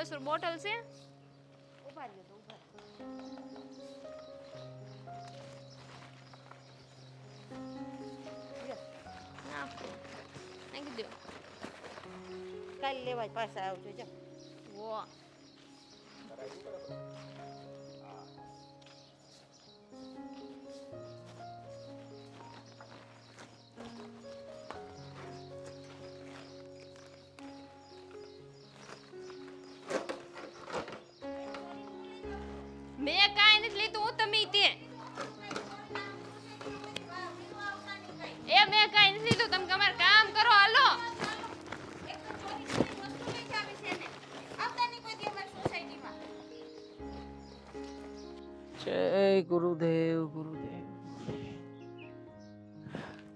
આમસુર bottle છે? ઉભા રહ્યો તો ઉભા. નાખો. નાખી દો. કાલ લેવા પાછા આવજો જો. વાહ. મેં કાંઈ નથી લીધું, હું તમે તે. એ મેં કાંઈ નથી લીધું, તમે તમારું કામ કરો, હાલો. જય ગુરુદેવ ગુરુદેવ.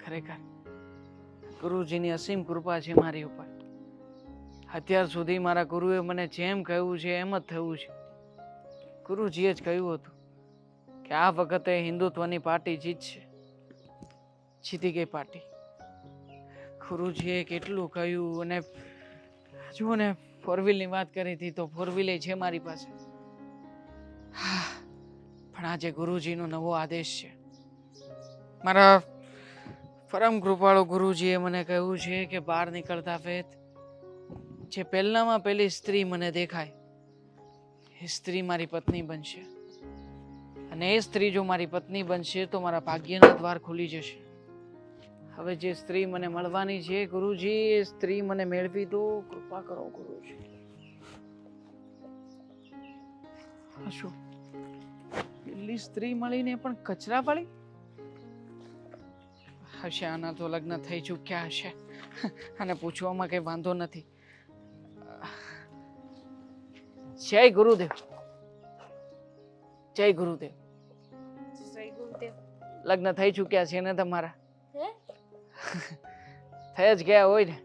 ખરેખર ગુરુજીની અસીમ કૃપા છે મારી ઉપર. અત્યાર સુધી મારા ગુરુએ મને જેમ કહ્યું છે એમ જ થયું છે. ગુરુજીએ જ કહ્યું હતું કે આ વખતે હિન્દુત્વની પાર્ટી જીતશે. જીતી ગઈ પાર્ટી. ગુરુજીએ કેટલું કહ્યું. અને જુઓ ને, ફોરવ્હીલની વાત કરી હતી તો ફોરવ્હીલ છે મારી પાસે. પણ આજે ગુરુજીનો નવો આદેશ છે. મારા પરમ કૃપાળુ ગુરુજીએ મને કહ્યું છે કે બહાર નીકળતા વેત જે પહેલામાં પહેલી સ્ત્રી મને દેખાય એ સ્ત્રી મારી પત્ની બનશે. અને એ સ્ત્રી જો મારી પત્ની બનશે તો મારા ભાગ્યના દ્વાર ખુલી જશે. હવે જે સ્ત્રી મને મળવાની છે ગુરુજી, એ સ્ત્રી મને મેળવી દો. કૃપા કરો ગુરુજી. શું પેલી સ્ત્રી મળીને પણ કચરા વાળી હશે? આના તો લગ્ન થઈ ચૂક્યા હશે અને પૂછવામાં કઈ વાંધો નથી. જય ગુરુદેવ. જય ગુરુદેવ. જય ગુરુદેવ. લગ્ન થઈ ચૂક્યા છે ને તમારા? હે? થઈ જ ગયા હોય ને.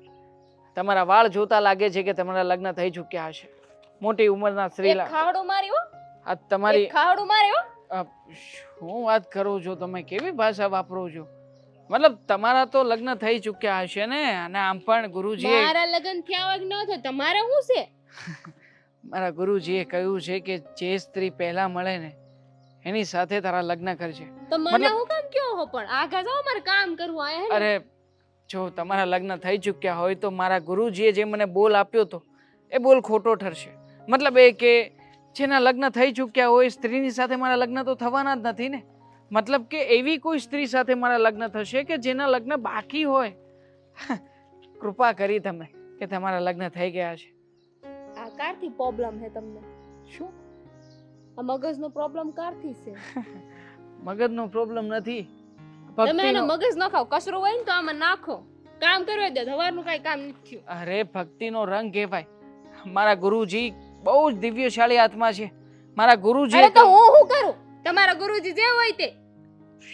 તમારા વાળ જોતા લાગે છે કે તમારા લગ્ન થઈ ચૂક્યા હશે. મોટી ઉંમરના સ્ત્રી. એક ખાવડો માર્યો. આ તમારી એક ખાવડો માર્યો. શું વાત કરો છો તમે? કેવી ભાષા વાપરો છો? મતલબ તમારા તો લગ્ન થઈ ચૂક્યા હશે ને? અને આમ પણ ગુરુજીએ મારા લગ્ન થયા હોય કે ન થયા, તમારે શું છે? મારા ગુરુજીએ કહ્યું છે કે જે સ્ત્રી પહેલા મળે ને એની સાથે તારા લગ્ન કરશે. તો મને હું કામ કયો હો? પણ આગા જાઓ, મારે કામ કરવું આયા હે ને. અરે જો તમારા લગ્ન થઈ ચૂક્યા હોય તો મારા ગુરુજીએ જે મને બોલ આપ્યો તો એ બોલ ખોટો ઠરશે. મતલબ એ કે જેના લગ્ન થઈ ચૂક્યા હોય સ્ત્રીની સાથે મારા લગ્ન તો થવાના જ નથી ને. મતલબ કે એવી કોઈ સ્ત્રી સાથે મારા લગ્ન થશે કે જેના લગ્ન બાકી હોય. કૃપા કરી તમે કે તમારા લગ્ન થઈ ગયા છે. આ કારથી પ્રોબ્લેમ હે તમને? શું આ મગજનો પ્રોબ્લેમ કારથી છે? મગજનો પ્રોબ્લેમ નથી. તમે એનો ભક્તિનો. મગજ ન ખાઓ. કચરો હોય ને તો આમાં નાખો. કામ કરવા દે. સવારનું કઈ કામ નથી થયું. અરે ભક્તિનો રંગ કહેવાય. મારા ગુરુજી બહુ જ દિવ્યશાળી આત્મા છે. મારા ગુરુજી અરે તો હું શું કરું? તમારા ગુરુજી જે હોય તે.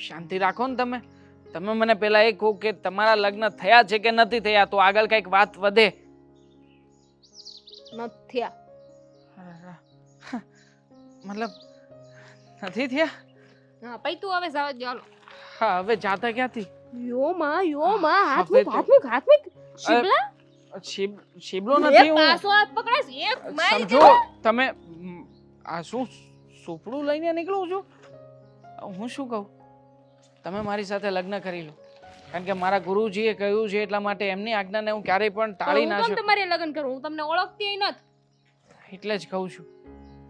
શાંતિ રાખો ને તમે. તમે મને પેલા એ કહો કે તમારા લગ્ન થયા છે કે નથી થયા, તો આગળ કઈક વાત વધે. નથી થયા. મતલબ નથી થયા? હા પછી તું હવે જવા દે. હાલો. હા, હવે જાતા ક્યાંથી? યો માં હાથ હવે મૂક, તો- હાથ મૂક, હાથ મૂક. શિબલા શીબલો નથી. એક હું પાછો હાથ પકડાશ, એક મારી સમજો દે. તમે. આ શું સુપડું લઈને નીકળું છું? હું શું કહું, તમે મારી સાથે લગ્ન કરી લો. કારણ કે મારા ગુરુજીએ કહ્યું છે એટલા માટે એમની આજ્ઞાને હું ક્યારેય પણ ટાળી ના હું શકું. કેમ તમારે લગ્ન કરું? હું તમને ઓળખતી નથી. એટલે જ કહું છું.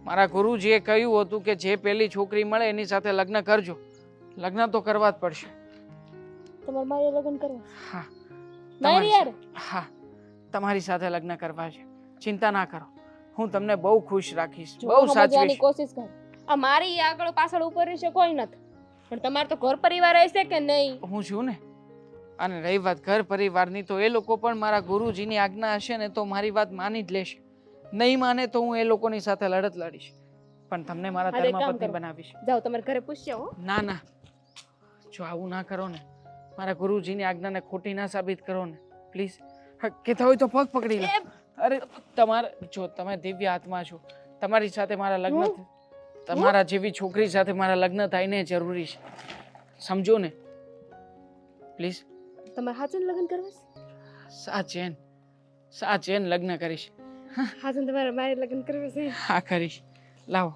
મારા ગુરુજીએ કહ્યું હતું કે જે પેલી છોકરી મળે એની સાથે લગ્ન કરજો. લગ્ન તો કરવા જ પડશે. તમારે મારે લગ્ન કરવા? હા, મારી યાર. હા, તમારી સાથે લગ્ન કરવા છે. ચિંતા ના કરો, હું તમને બહુ ખુશ રાખીશ, બહુ સમજવાની સાચવીશ. કોશિશ કર. આ મારી આગળ પાછળ ઉપર રહેશે કોઈ નથી, પણ તમારે તો ઘર પરિવાર હશે કે નહીં? હું છું ને. અને રહી વાત ઘર પરિવારની, તો એ લોકો પણ મારા ગુરુજીની આજ્ઞા હશે ને તો મારી વાત માની જ લેશે. નહીં માને તો હું એ લોકોની સાથે લડત લડીશ, પણ તમને મારા હા, તો એક કામ ધર્મપત્ની કરો. બનાવીશ. જાઓ તમારે ઘરે પૂછ્યો હો. ના ના, જો આવું ના કરો ને. મારા ગુરુજીની આજ્ઞાને ખોટી ના સાબિત કરો ને પ્લીઝ. કહેતા હોય તો પગ પકડી લો. અરે તમારે, જો તમે દિવ્ય આત્મા છો, તમારી સાથે મારા લગ્ન તમારા જેવી છોકરી સાથે મારા લગ્ન થાય ને જરૂરી છે. સમજો ને પ્લીઝ. તમારે હાચન લગ્ન કરવા છે? સાચેન લગ્ન કરીશ. હા તો તમારે મારે લગ્ન કરવું છે હા કરીશ. લાવો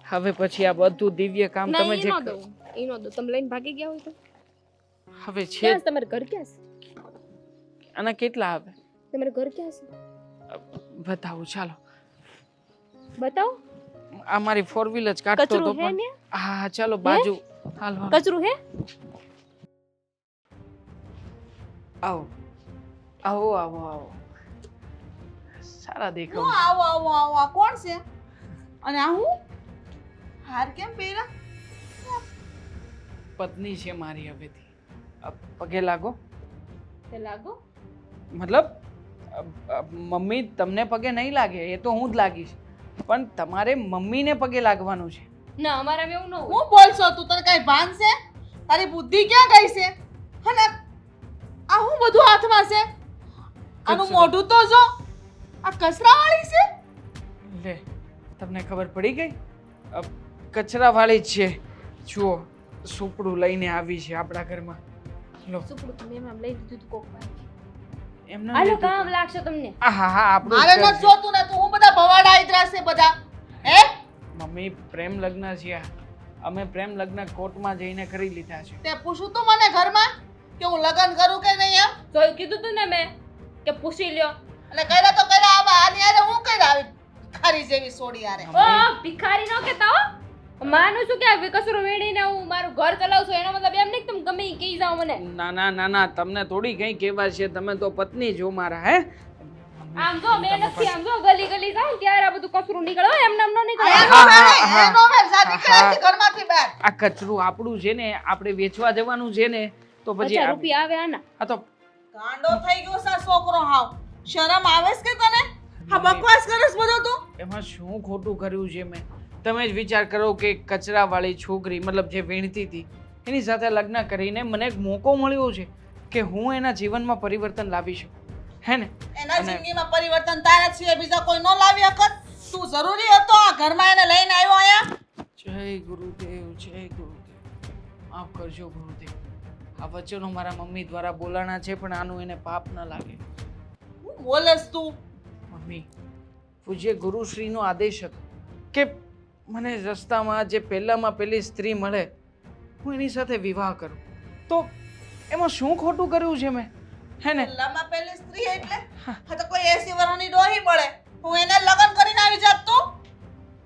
હવે પછી આ બધું દિવ્ય કામ ના તમે ઈ જે નો દઉં ઈ નો દઉં તમે લઈને ભાગી ગયા હોય તો હવે છે ક્યાં છે તમારું ઘર ક્યાં છે આના કેટલા આવે તમારું ઘર ક્યાં છે બતાવું ચાલો. બતાવો આ મારી 4 વ્હીલ જ કાઢતો હતો કચરું હે પણ ને હા હા ચાલો બાજુ હાલો હાલો. કચરું હે આવો આવો આવો આવો સારા દેખાવ હું આવો આવો આવો આ કોણ છે અને આ હું હાર કેમ પહેરા પત્ની છે મારી હવેથી. પગે લાગો. તે લાગો મતલબ મમ્મી તમને પગે નહીં લાગે એ તો હું જ લાગીશ પણ તમારે મમ્મીને પગે લાગવાનું છે. ના અમારા એવું ન હોય હું બોલશો તું તને કઈ ભાન છે તારી બુદ્ધિ ક્યાં ગઈ છે અને આ હું બધું હાથમાં છે આનું કચરો. મોઢું તો જો આ કચરાવાળી છે લે તમને ખબર પડી ગઈ કચરાવાળી જ છે. જુઓ સુપડું લઈને આવી છે આપણા ઘરમાં. લો સુપડું તમે એમ લઈ લીધું તું કોક વાર એમને હાલો કામ લાગશે તમને હા હા આપણું મારે જ ઘર નથી છે. જોતું ને તું હું બધા ભવાડા આઈતરા છે બધા હે મમ્મી પ્રેમ લગ્ન છે આ. અમે પ્રેમ લગ્ન કોર્ટમાં જઈને કરી લીધા છે. તે પૂછું તું મને ઘરમાં કે હું લગ્ન કરું કે નહીં એમ તો એ કીધું તું ને મેં કે પૂછી લ્યો અને કર્યા તો કર્યા આવા આની હારે હું કર્યા આવી ખારી જેવી સોડી હારે ઓ ભિખારી નો કેતા હો માનું છું કે આ કચરો વેણીને હું મારું ઘર ચલાવું છું એનો મતલબ એમ નહીં કે તમે ગમે ઈ કહી જાઓ મને ના ના ના ના તમને થોડી કઈ કહેવા છે તમે તો પત્ની છો મારા હે. આમ જો મેં નથી આમ જો ગલી ગલી જાઉં ત્યારે આ બધું કચરું નીકળે હો એમ નામ નો નીકળે એનો હા, વેર હા, હા. એનો વેર જાતી કરે ઘરમાંથી બહાર આ કચરું આપણું છે ને આપણે વેચવા જવાનું છે ને તો પછી 50 રૂપિયા આવે આના આ તો ગાંડો થઈ ગયો છે આ છોકરો હાવ શરમ આવે છે કે તને આ બકવાસ કરસ બધો તું એમાં શું ખોટું કર્યું છે મેં તમે જ વિચાર કરો કે કચરાવાળી છોકરી મતલબ જે વીણતી હતી એની સાથે લગ્ન કરીને મને એક મોકો મળ્યો છે કે હું એના જીવનમાં પરિવર્તન લાવી શકું હે ને એના અને- જિંદગીમાં પરિવર્તન તારા સિવાય બીજા કોઈ ન લાવી શકત તું જરૂરી હતો આ ઘરમાં એને લઈને આવ્યો અહીંયા જય ગુરુદેવ જય ગુરુદેવ માફ કરજો ગુરુદેવ આ વચનો મારા મમ્મી દ્વારા બોલાણા છે પણ આનું એને પાપ ન લાગે. હું બોલસ તું મમ્મી પૂજ્ય ગુરુશ્રીનો આદેશ હતો કે મને રસ્તામાં જે પહેલામાં પહેલી સ્ત્રી મળે હું એની સાથે વિવાહ કરું તો એમાં શું ખોટું કર્યું છે મેં હે ને પહેલામાં પહેલી સ્ત્રી એટલે હા તો કોઈ 80 વર્ષની ડોહી મળે હું એને લગ્ન કરીને આવી જાત તું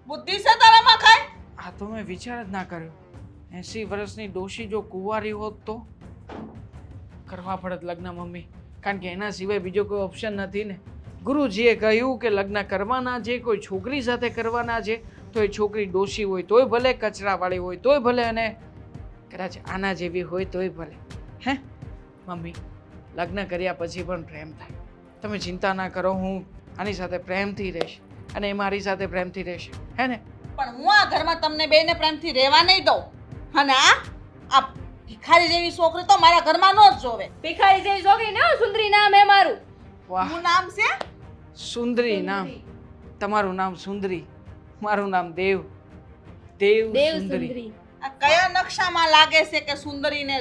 બુદ્ધિ છે તારામાં ખાય આ તો મેં વિચાર જ ના કર્યો 80 વર્ષની ડોશી જો કુંવારી હોત તો કરવા પડત લગ્ન મમ્મી કારણ કે એના સિવાય બીજો કોઈ ઓપ્શન નથી ને ગુરુજીએ કહ્યું કે લગ્ન કરવાના છે કોઈ છોકરી સાથે કરવાના છે તો એ છોકરી ડોશી હોય તોય ભલે કચરાવાળી હોય તોય ભલે અને કદાચ આના જેવી હોય તોય ભલે હે મમ્મી લગ્ન કર્યા પછી પણ પ્રેમ થાય તમે ચિંતા ના કરો હું આની સાથે પ્રેમથી રહીશ અને એ મારી સાથે પ્રેમથી રહેશે હે ને પણ હું આ ઘરમાં તમને બેને પ્રેમથી રહેવા નહીં દઉં અને આ ભિખારી જેવી છોકરી તો મારા ઘરમાં ન જ જોવે ભિખારી જેવી છોકરી ને હો, સુંદરી નામ હે મારું વાહ હું નામ છે સુંદરી નામ તમારું નામ સુંદરી મારું નામ દેવ દેવ દેવ સુંદરી સુંદરી આ કયા નકશામાં લાગે છે કે સુંદરીને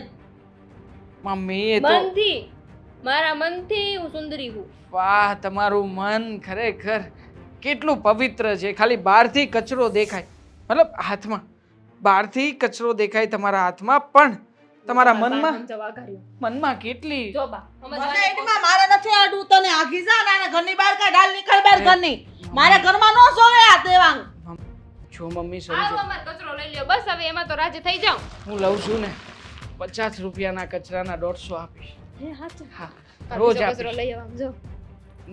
મમ્મી એ તો મનથી મારા મનથી હું સુંદરી હું વાહ તમારું મન ખરેખર કેટલું પવિત્ર છે ખાલી બહારથી કચરો દેખાય મતલબ હાથમાં બહારથી કચરો દેખાય તમારા હાથમાં પણ તમારા મનમાં સમજાવવા કર્યું મનમાં કેટલી જો બા મને સમજવાની એટમાં મારે નથી આડું તને આગી જા ને આને ઘરની બહાર કાઢ હાલ નીકળ બહાર ઘરની મારે ઘરમાં ન જોવે આ દેવાંગ જો મમ્મી આવો સમજો અમાર કચરો લઈ લ્યો બસ હવે એમાં તો રાજી થઈ જાઉં હું લઉં છું ને 50 રૂપિયાના કચરાના 150 આપીશ હે હાચું હા આ રોજ બીજો કચરો આપીશ લઈ આવો જો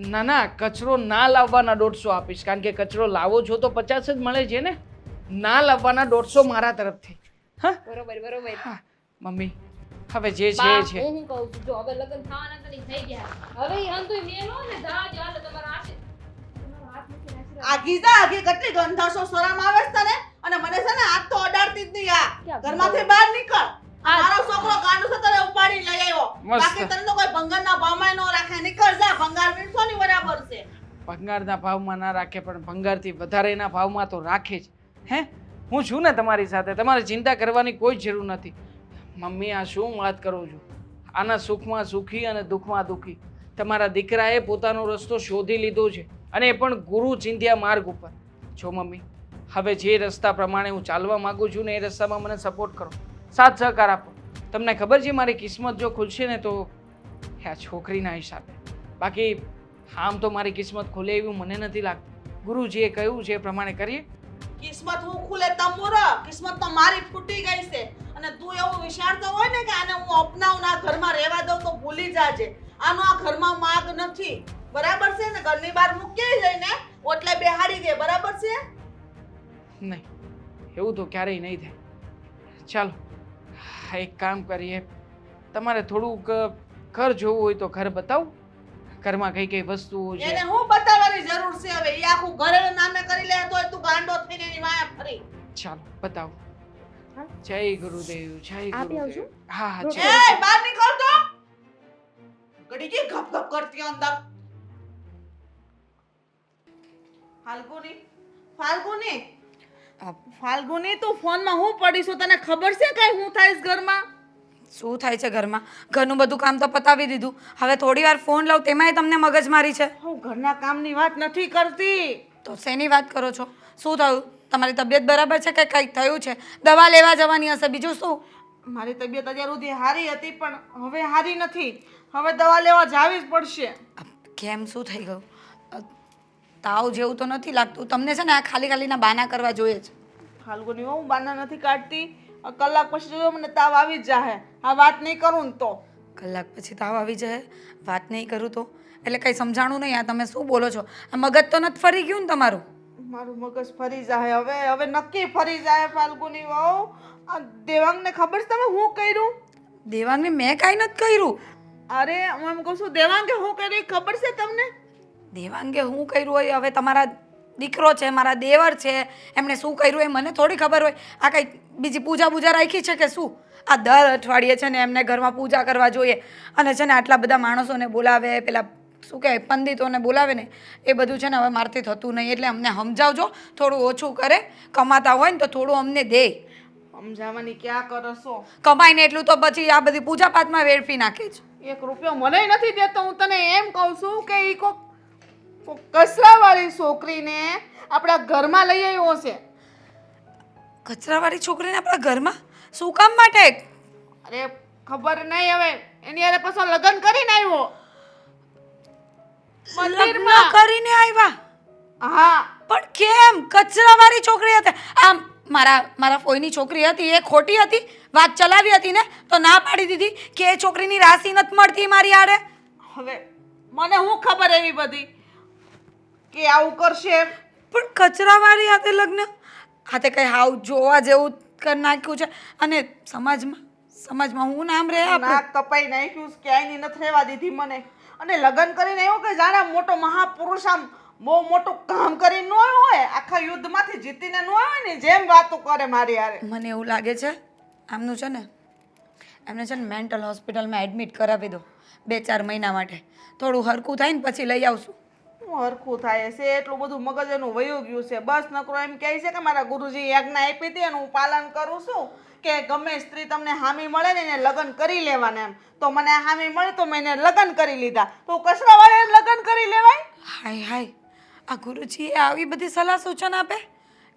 ના ના કચરો ના લાવવાના 150 આપીશ કારણ કે કચરો લાવો છો તો 50 જ મળે છે ને ના લાવવાના 150 મારા તરફથી હા બરોબર બરોબર હા મમ્મી હવે જે છે બા, એ છે હું શું કહું છું જો હવે લગ્ન થવાના તો નહીં થઈ ગયા હવે ઈ હંતુય મેલો ને જા જ હાલો તમારા હાથે તમારો હાથ મૂકીને આશીર્વાદ આગી જા આગી કેટલી ગંધાશો શરમ આવે છે તને અને મને છે ને હાથ તો અડાડતી જ નહીં આ ક્યાં ઘરમાંથી બહાર નીકળ આ- મારો છોકરો ગાંડો છે તને ઉપાડી લઈ આવ્યો મસ્ત. બાકી તને તો કોઈ ભંગારના ભાવમાં ન રાખે નીકળ જા ભંગાર વીણસો ની બરાબર છે ભંગારના ભાવમાં ના રાખે પણ ભંગારથી વધારેના ભાવમાં તો રાખે જ હે હું છું ને તમારી સાથે તમારે ચિંતા કરવાની કોઈ જરૂર નથી મમ્મી આ શું વાત કરું છું આના સુખમાં સુખી અને દુઃખમાં દુઃખી તમારા દીકરાએ પોતાનો રસ્તો શોધી લીધો છે અને એ પણ ગુરુ ચિંધ્યા માર્ગ ઉપર. જો મમ્મી, હવે જે રસ્તા પ્રમાણે હું ચાલવા માંગુ છું ને એ રસ્તામાં મને સપોર્ટ કરો, સાથ સહકાર આપો. તમને ખબર છે મારી કિસ્મત જો ખુલશે ને તો આ છોકરીના હિસાબે. બાકી આમ તો મારી કિસ્મત ખુલે એવું મને નથી લાગતું. ગુરુજીએ કહ્યું છે એ પ્રમાણે કરીએ. કિસ્મત હું ખુલે તમુરા, કિસ્મત તો મારી ફૂટી ગઈ છે. અને તું એવું વિચારતો હોય ને કે આને હું અપનાવું આ ઘરમાં રહેવા દઉં તો ભૂલી જાજે. આનો આ ઘરમાં માગ નથી, બરાબર છે ને? ઘરની બહાર મૂકી જઈને ઓટલે બેહાડી દે, બરાબર છે? નહીં, એવું તો ક્યારેય નહીં થાય. ચાલો એક કામ કરીએ, તમારે થોડુંક ઘર જોવું હોય તો ઘર બતાવું. ઘરમાં કઈ કઈ વસ્તુઓ છે એને હું બતાવવાની જરૂર છે હવે? એ આખું ઘરે નામે કરી લે તોય તું ગાંડો થઈને એની વાયા ફરી. ચાલો બતાવો. જય ગુરુદેવ, જય આપી આવજો. ગુરુદેવ. હા હા એ ચાલો. બહાર નીકળ તો. ઘડી કે ગપ ગપ કરતી અંદર. ફાલ્ગુની, ફાલ્ગુની, ફાલ્ગુની, તું ફોનમાં હું પડીશું? તને ખબર છે કઈ હું થાય ઘરમાં? શું થાય છે ઘરમાં? ઘરનું બધું કામ તો પતાવી દીધું, હવે થોડી વાર ફોન લઉં તેમાંય તમને મગજમારી છે. હું ઘરના કામની વાત નથી કરતી. તો શેની વાત કરો છો? શું થયું? તમારી તબિયત બરાબર છે કે કંઈક થયું છે? દવા લેવા જવાની હશે, બીજું શું? મારી તબિયત અત્યાર સુધી હારી હતી પણ હવે હારી નથી. હવે દવા લેવા જાવી જ પડશે. કેમ, શું થઈ ગયું? તાવ જેવું તો નથી લાગતું તમને? છે ને આ ખાલી ખાલીના બાના કરવા જોઈએ છે. ફાલ્ગુની, હું બાના નથી કાઢતી. કલાક પછી જો મને તાવ આવી જ જાહે. આ વાત નહીં કરું ને તો. કલાક પછી તાવ આવી જાય, વાત નહીં કરું તો? એટલે કંઈ સમજાણું નહીં. આ તમે શું બોલો છો? આ મગજ તો નથી ફરી ગયું ને તમારું? મારું મગજ ફરી જાય હવે. હવે નક્કી ફરી જાય. ફાલ્ગુની વહુ, આ દેવાંગને ખબર છે તમે હું કર્યું? દેવાંગને મેં કાંઈ નથી કર્યું. અરે હું એમ કહું છું, દેવાંગે હું કર્યું એ ખબર છે તમને? દેવાંગે હું કર્યું હોય? હવે તમારા દીકરો છે, મારા દેવર છે, એમણે શું કર્યું એ મને થોડી ખબર હોય. આ કંઈ બીજી પૂજા રાખી છે કે શું? આ દર અઠવાડિયે છે ને એમને ઘરમાં પૂજા કરવા જોઈએ અને છે ને આટલા બધા માણસોને બોલાવે, પેલા શું કહેવાય પંડિતોને બોલાવે ને એ બધું છે ને હવે મારથી થતું નહીં. એટલે અમને સમજાવજો, થોડું ઓછું કરે. કમાતા હોય ને તો થોડું અમને દે. સમજાવવાની ક્યાં કરો છો? કમાઈને એટલું તો પછી આ બધી પૂજા પાઠમાં વેડફી નાખે છે. 1 રૂપિયો મને નથી દેતો. હું તને એમ કહું છું કે ઈ કોક કચરાવાળી છોકરીને આપણા ઘરમાં લઈ આવ્યો છે. કચરાવાળી છોકરીને આપણા ઘરમાં શું કામ માટે? અરે ખબર નહીં હવે. એની હારે પાછો લગ્ન કરીને આવ્યો. લગ્ન કરીને આવ્યા? હા. પણ કેમ? કચરાવાળી છોકરી હતી? આમ મારા ફોઈની છોકરી હતી એ ખોટી હતી? વાત ચલાવી હતી ને તો ના પાડી દીધી કે એ છોકરીની રાશિ નથી મળતી મારી આડે. હવે મને હું ખબર એવી બધી કે આવું કરશે? પણ કચરાવાળી હાથે લગ્ન? હાથે કઈ હાવ જોવા જેવું કરી નાખ્યું છે. અને સમાજમાં હું નામ રહે આપણે? નાક કપાઈ નાખ્યું છે, ક્યાંયની નથી રહેવા દીધી મને. અને લગ્ન કરીને એવું કે જાણે મોટો મહાપુરુષ આમ બહુ મોટું કામ કરીને ન હોય, આખા યુદ્ધમાંથી જીતીને ન હોય ને જેમ વાતો કરે મારી હારે. મને એવું લાગે છે આમનું છે ને એમને છે ને મેન્ટલ હોસ્પિટલમાં એડમિટ કરાવી દો 2-4 મહિના માટે. થોડું હરખું થાય ને પછી લઈ આવશું. હું હરખું થાય છે એટલું બધું મગજ એનું વયું ગયું છે. બસ નકરો એમ કહે છે કે મારા ગુરુજી આજ્ઞા આપી હતી અને હું પાલન કરું છું કે ગમે સ્ત્રી તમને હામી મળે ને એને લગ્ન કરી લેવાના. એમ તો મને હામી મળી તો મેં એને લગ્ન કરી લીધા. તો કચરાવાળાએ લગ્ન કરી લેવાય? હાય આ ગુરુજી આવી બધી સલાહ સૂચન આપે?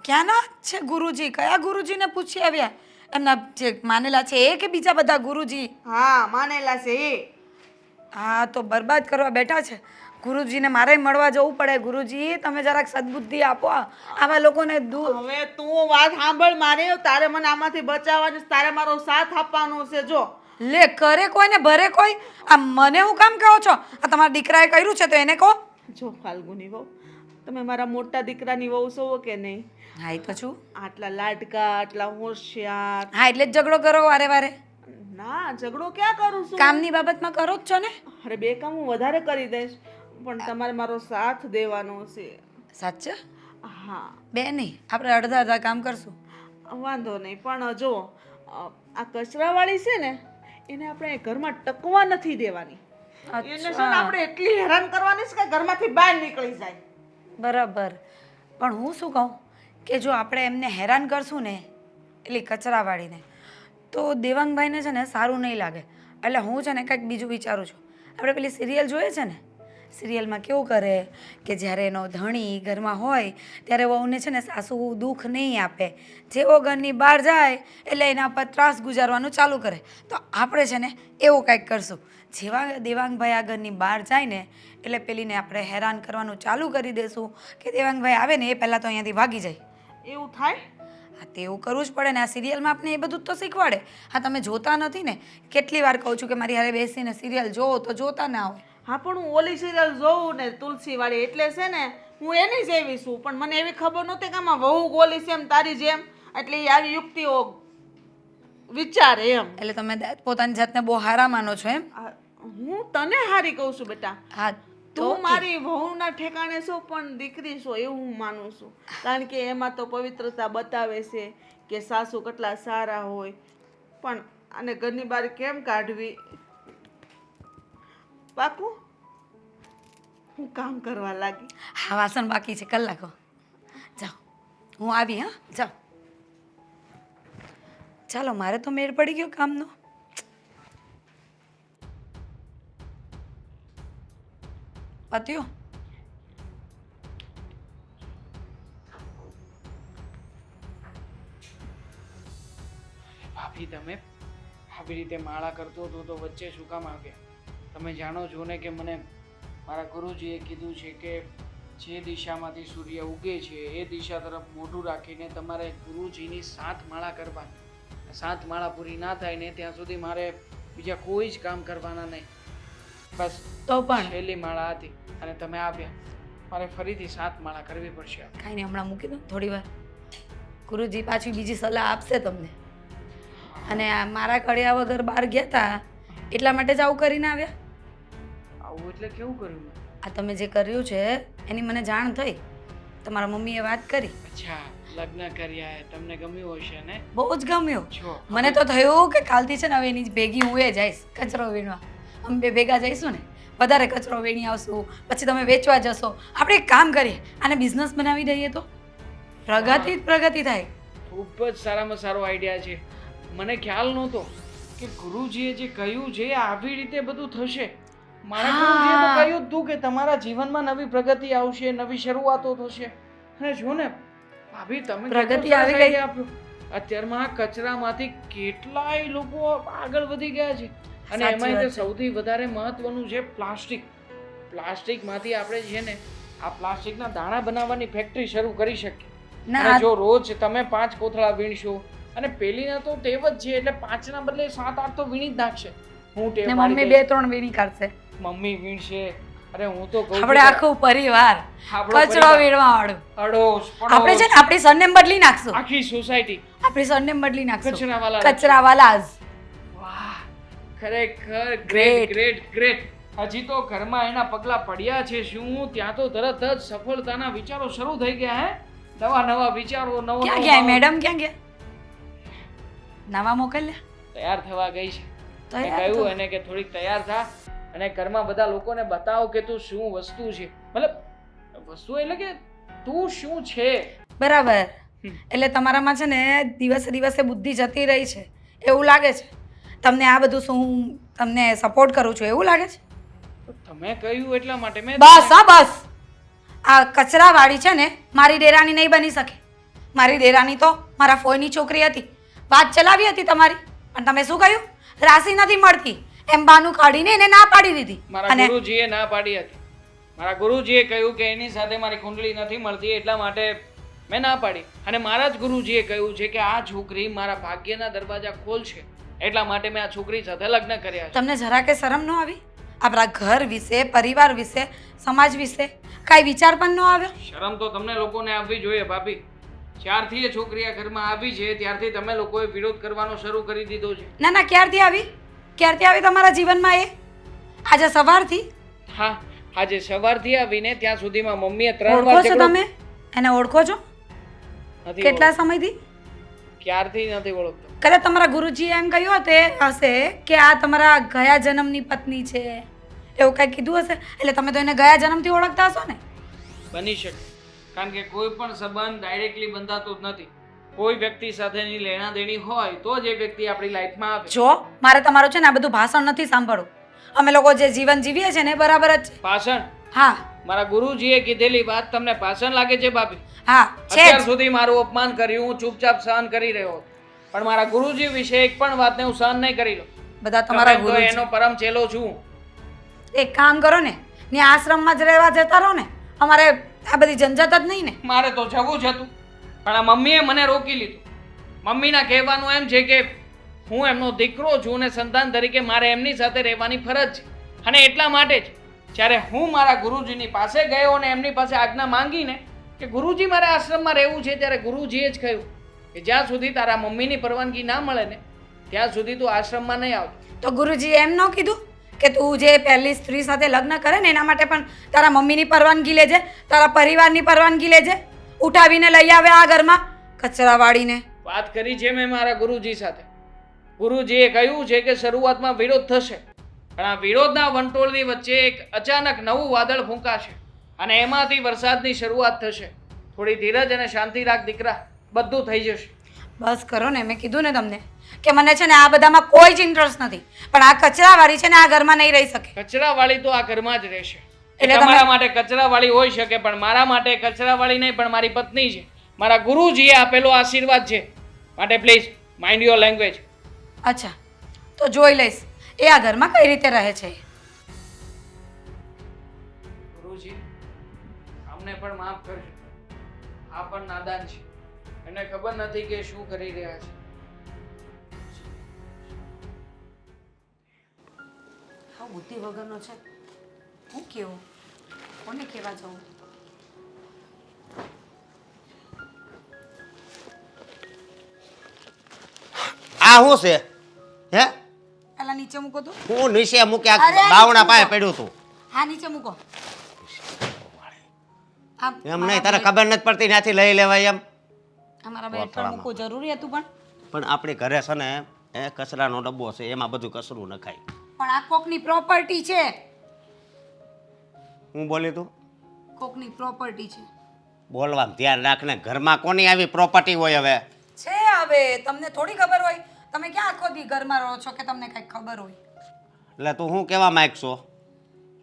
ક્યાંના છે ગુરુજી? કયા ગુરુજીને પૂછી આવ્યા? એમના જે માનેલા છે એ કે બીજા બધા ગુરુજી? હા, માનેલા છે એ. હા તો બરબાદ કરવા બેઠા છે. ગુરુજીને મારે મળવા જવું પડે. ગુરુજી તમે જરાક સદબુદ્ધિ આપો આવા લોકોને દૂર. હવે તું વાત સાંભળ મારી. તારે મને આમાંથી બચાવવાનું છે, તારે મારો સાથ આપવાનો છે. જો લે કરે કોઈ ને ભરે કોઈ. આ મને હું કામ કહો છો? આ તમારા દીકરાએ કર્યું છે તો એને કહો. જો ફાલ્ગુની વહુ, તમે મારા મોટા દીકરાની વહુ છો કે નહીં? હા એ તો છું. આટલા લાડકા, આટલા હોશિયાર. હા એટલે જ ઝઘડો કરો વારે વારે. ના, ઝઘડો ક્યાં કરું છું? કામની બાબતમાં કરો જ છો ને? અરે 2 કામ હું વધારે કરી દઈશ પણ તમારે મારો સાથ દેવાનો છે. સાચે? હા. 2 નહીં, આપણે અડધા કામ કરશું. વાંધો નહીં પણ જો આ કચરાવાળી છે ને એને આપણે ઘરમાં ટકવા નથી દેવાની. એને છે ને આપણે એટલી હેરાન કરવાની છે કે ઘરમાંથી બહાર નીકળી જાય. બરાબર. પણ હું શું કહું કે જો આપણે એમને હેરાન કરશું ને એટલે કચરાવાળીને તો દેવાંગભાઈને છે ને સારું નહીં લાગે. એટલે હું છે ને કંઈક બીજું વિચારું છું. આપણે પેલી સિરિયલ જોઈએ છે ને સિરિયલમાં કેવું કરે કે જ્યારે એનો ધણી ઘરમાં હોય ત્યારે વહુને છે ને સાસુ દુઃખ નહીં આપે, જેવો ઘરની બહાર જાય એટલે એના પર ત્રાસ ગુજારવાનું ચાલુ કરે. તો આપણે છે ને એવું કંઈક કરશું. જેવા દેવાંગભાઈ આ ઘરની બહાર જાય ને એટલે પેલીને આપણે હેરાન કરવાનું ચાલુ કરી દઈશું કે દેવાંગભાઈ આવે ને એ પહેલાં તો અહીંયાથી ભાગી જાય. એવું થાય? હા, તે એવું કરવું જ પડે ને. આ સિરિયલમાં આપણે એ બધું જ તો શીખવાડે. હા, તમે જોતા નથી ને. કેટલી વાર કહું છું કે મારી હારે બેસીને સિરિયલ જોવો તો જોતા ના હોય. હા, પણ હું ઓલી સિરિયલ જોઉં ને તુલસીવાળી, એટલે છે ને હું એની જેવી છું, પણ મને એવી ખબર નહોતી કે આમાં વહુ ગોલી છે એમ તારી જેમ, એટલે એ આવી યુક્તિઓ વિચારે એમ. એટલે તમે પોતાની જાતને બહુ હારા માનો છો એમ? હું તને હારી કહું છું બેટા. હા, તું મારી વહુના ઠેકાણે છો પણ દીકરી છો એવું હું માનું છું, કારણ કે એમાં તો પવિત્રતા બતાવે છે કે સાસુ કેટલા સારા હોય. પણ આને ઘરની બહાર કેમ કાઢવી? પાકું હું કામ કરવા લાગી. હા, વાસણ બાકી છે, કલાકો. જાઓ, હું આવી. હા, જાઓ. ચાલો, મારે તો મેળ પડી ગયો કામનો. પત્યો? ભાભી તમે આવી રીતે માળા કરતો હતો તો વચ્ચે શું કામ આવ્યા? તમે જાણો છો ને કે મને મારા ગુરુજીએ કીધું છે કે જે દિશામાંથી સૂર્ય ઉગે છે એ દિશા તરફ મોઢું રાખીને તમારે ગુરુજીની 7 માળા કરવાની. 7 માળા પૂરી ના થાય ને ત્યાં સુધી મારે બીજા કોઈ જ કામ કરવાના નહીં. બસ તો પણ છેલ્લી માળા હતી અને તમે આવ્યા. મારે ફરીથી 7 માળા કરવી પડશે. કાંઈ નહીં, હમણાં મૂકી દો થોડી વાર. ગુરુજી પાછી બીજી સલાહ આપશે તમને. અને આ મારા કડિયા વગર બહાર ગયા હતા એટલા માટે જ આવું કરીને આવ્યા. આવું એટલે કેવું કર્યું મેં? આ તમે જે કર્યું છે એની મને જાણ થઈ. તમારા મમ્મીએ વાત કરી. અચ્છા, લગ્ન કર્યા તમને ગમ્યું હશે ને? બહુ જ ગમ્યું. જો મને તો થયું કે કાલથી છે ને હવે એની ભેગી હું એ જઈશ કચરો વીણવા. અમે બે ભેગા જઈશું ને, વધારે કચરો વીણી આવશું, પછી તમે વેચવા જશો. આપણે એક કામ કરીએ, આને બિઝનેસ બનાવી દઈએ તો પ્રગતિ જ પ્રગતિ થાય. ખૂબ જ સારામાં સારો આઈડિયા છે. મને ખ્યાલ નહોતો કે ગુરુજીએ જે કહ્યું છે આવી રીતે બધું થશે. મારા ગુરુજીએ તો કહ્યું હતું કે તમારા જીવનમાં નવી પ્રગતિ આવશે, નવી શરૂઆતો થશે. અને જો ને ભાભી તમે પ્રગતિ આવી ગઈ. અત્યારમાં કચરામાંથી કેટલાય લોકો આગળ વધી ગયા છે. અને સાચી એમાં વાત છે. સૌથી વધારે મહત્વનું છે પ્લાસ્ટિક. પ્લાસ્ટિકમાંથી આપણે છે ને આ પ્લાસ્ટિકના દાણા બનાવવાની ફેક્ટરી શરૂ કરી શકીએ. ના, અને જો રોજ તમે 5 કોથળા વીણશો, અને પેલીના તો ટેવ જ છે એટલે 5ના બદલે 7-8 તો વીણી જ નાખશે. હું ટેવ ને પાડી મમ્મી દઈશ. 2-3 વીણી કાઢશે. મમ્મી વીણશે. અરે હું તો કહું આપણે આખો પરિવાર આપણો કચરો પરિવાર. વીણવા વાળું. અડોશ આપણે છે પડોશ, ને આપણી સરનેમ બદલી નાખશું. આખી સોસાયટી આપણી સરનેમ બદલી નાખશું. કચરાવાલા. કચરાવાલા જ. વાહ, ખરેખર Great. Great great great. હજી તો ઘરમાં એના પગલા પડ્યા છે શું, ત્યાં તો તરત જ સફળતાના વિચારો શરૂ થઈ ગયા. હે, નવા નવા વિચારો, નવો ક્યાં નવો ગયા માહોલ. મેડમ? ક્યાં ગયા? નવા મોકલ્યા? તૈયાર થવા ગઈ છે. તો મેં યાર કહ્યું એને કે થોડીક તૈયાર થા અને ઘરમાં બધા લોકોને બતાવો કે તું શું વસ્તુ છે. મતલબ વસ્તુ એટલે કે તું શું છે. બરાબર. એટલે તમારામાં છે ને દિવસે દિવસે બુદ્ધિ જતી રહી છે એવું લાગે છે. તમને આ બધું શું હું તમને સપોર્ટ કરું છું એવું લાગે છે? તો તમે કહ્યું એટલા માટે મેં બસ હા બસ. આ કચરાવાળી છે ને મારી દેરાની નહીં બની શકે. મારી દેરાની તો મારા ફોઈની છોકરી હતી. વાત ચલાવી હતી તમારી, પણ તમે શું કહ્યું? રાશિ નથી મળતી એમ બાનું કાઢીને એને ના પાડી દીધી. મારા ગુરુજીએ ના પાડી હતી. મારા ગુરુજીએ કહ્યું કે એની સાથે મારી કુંડલી નથી મળતી એટલા માટે મેં ના પાડી. અને મારા જ ગુરુજીએ કહ્યું છે કે આ છોકરી મારા ભાગ્યના દરવાજા ખોલશે એટલા માટે મેં આ છોકરી સાથે લગ્ન કર્યા છે. તમને જરા કે શરમ ન આવી? આપણા ઘર વિશે, પરિવાર વિશે, સમાજ વિશે કાંઈ વિચાર પણ ન આવ્યો? શરમ તો તમને લોકોને આવવી જોઈએ ભાભી. જ્યારથી એ છોકરી આ ઘરમાં આવી છે ત્યારથી તમે લોકોએ વિરોધ કરવાનો શરૂ કરી દીધો છે. ના ના, ક્યારથી આવી? ક્યારથી આવી તમારા જીવનમાં એ? આજે સવારથી? હા, આજે સવારથી આવીને ત્યાં સુધીમાં મમ્મીએ 3 વાર ઓળખો છો ઝઘડો- તમે એને? ઓળખો છો? નથી કેટલા ઓળખતો. સમયથી? ક્યારથી નથી ઓળખતો. કદાચ તમારા ગુરુજીએ એમ કહ્યું હશે કે આ તમારા ગયા જન્મની પત્ની છે એવું કંઈ કીધું હશે એટલે તમે તો એને ગયા જન્મથી ઓળખતા હશો ને? બની શકે, કારણ કે કોઈ પણ સંબંધ ડાયરેક્ટલી બંધાતો જ નથી. કોઈ વ્યક્તિ સાથેની લેણા દેણી હોય તો જ એ વ્યક્તિ આપણી લાઈફમાં આવે. જો મારે તમારું છે ને આ બધું ભાષણ નથી સાંભળવું. અમે લોકો જે જીવન જીવીએ છીએ ને એ બરાબર જ છે. ભાષણ હા મારા ગુરુજીએ કીધેલી વાત તમને પાછળ લાગે છે ભાભી? હા છે અત્યાર જ. સુધી મારું અપમાન કર્યું, હું ચૂપચાપ સહન કરી રહ્યો હતો. પણ મારા ગુરુજી વિશે એક પણ વાતને હું સહન નહીં કરી લઉં. બધા તમારા ગમે તો ગુરુજી. એનો પરમ ચેલો છું. એક કામ કરો ને ને આશ્રમમાં જ રહેવા જતા રહો ને, અમારે આ બધી ઝંઝટ જ નહીં ને. મારે તો જવું જ હતું, પણ આ મમ્મીએ મને રોકી લીધું. મમ્મીના કહેવાનું એમ છે કે હું એમનો દીકરો છું ને સંતાન તરીકે મારે એમની સાથે રહેવાની ફરજ છે. અને એટલા માટે જ જ્યારે હું મારા ગુરુજીની પાસે ગયો અને એમની પાસે આજ્ઞા માંગીને કે ગુરુજી મારે આશ્રમમાં રહેવું છે, ત્યારે ગુરુજીએ જ કહ્યું કે જ્યાં સુધી તારા મમ્મીની પરવાનગી ના મળે ને ત્યાં સુધી તું આશ્રમમાં નહીં આવતો. તો ગુરુજીએ એમ ન કીધું કે તું જે પહેલી સ્ત્રી સાથે લગ્ન કરે ને એના માટે પણ તારા મમ્મીની પરવાનગી લેજે, તારા પરિવારની પરવાનગી લેજે, ઉઠાવીને લઈ આવે આ ઘરમાં કચરા વાળીને. વાત કરી છે મેં મારા ગુરુજી સાથે. ગુરુજીએ કહ્યું છે કે શરૂઆતમાં વિરોધ થશે, પણ આ વિરોધના વંટોળની વચ્ચે એક અચાનક નવું વાદળ ફૂંકાશે અને એમાંથી વરસાદની શરૂઆત થશે. થોડી ધીરજ અને શાંતિ રાખ દીકરા, બધું થઈ જશે. બસ કરો ને, મેં કીધું ને તમને કે મને છે ને આ બધામાં કોઈ જ ઇન્ટરેસ્ટ નથી, પણ આ કચરાવાળી છે ને આ ઘરમાં નહીં રહી શકે. કચરાવાળી તો આ ઘરમાં જ રહેશે. એટલે તમારા તમે- માટે કચરાવાળી હોઈ શકે, પણ મારા માટે કચરાવાળી નહીં, પણ મારી પત્ની છે. મારા ગુરુજીએ આપેલો આશીર્વાદ છે. માટે પ્લીઝ માઇન્ડ યોર લેંગ્વેજ. અચ્છા, તો જોઈ લઈશ એ આ ઘરમાં કઈ રીતે રહે છે. ગુરુજી, અમને પણ માફ કરજો. આ પણ નાદાન છે, એને ખબર નથી કે શું કરી રહ્યા છે. હા, બુદ્ધિ વગરનો છે. હું કેવું, કોને કેવા જવું? આ શું છે હે? પેલા નીચે મૂકો તો. હું નીચે મૂક્યા અરે, આ બાવણા નીચે પાસે મૂકો. પડ્યું તું. હા, નીચે મૂકો. આ એમ નહીં, તારે ખબર નથી પડતી ત્યાંથી લઈ લેવાય એમ. અમારા બેડ પર મૂકવું જરૂરી હતું પણ પણ આપણી ઘરે છે ને એ કચરાનો ડબ્બો છે, એમાં બધું કચરું નખાય. પણ આ કોકની પ્રોપર્ટી છે. હું બોલી તું કોકની પ્રોપર્ટી છે. બોલવામાં ધ્યાન રાખને. ઘરમાં કોની આવી પ્રોપર્ટી હોય હવે? છે હવે તમને થોડી ખબર હોય? તમે ક્યાં આખો દી ઘરમાં રહો છો કે તમને કંઈક ખબર હોય? એટલે તું શું કહેવા માંગશો?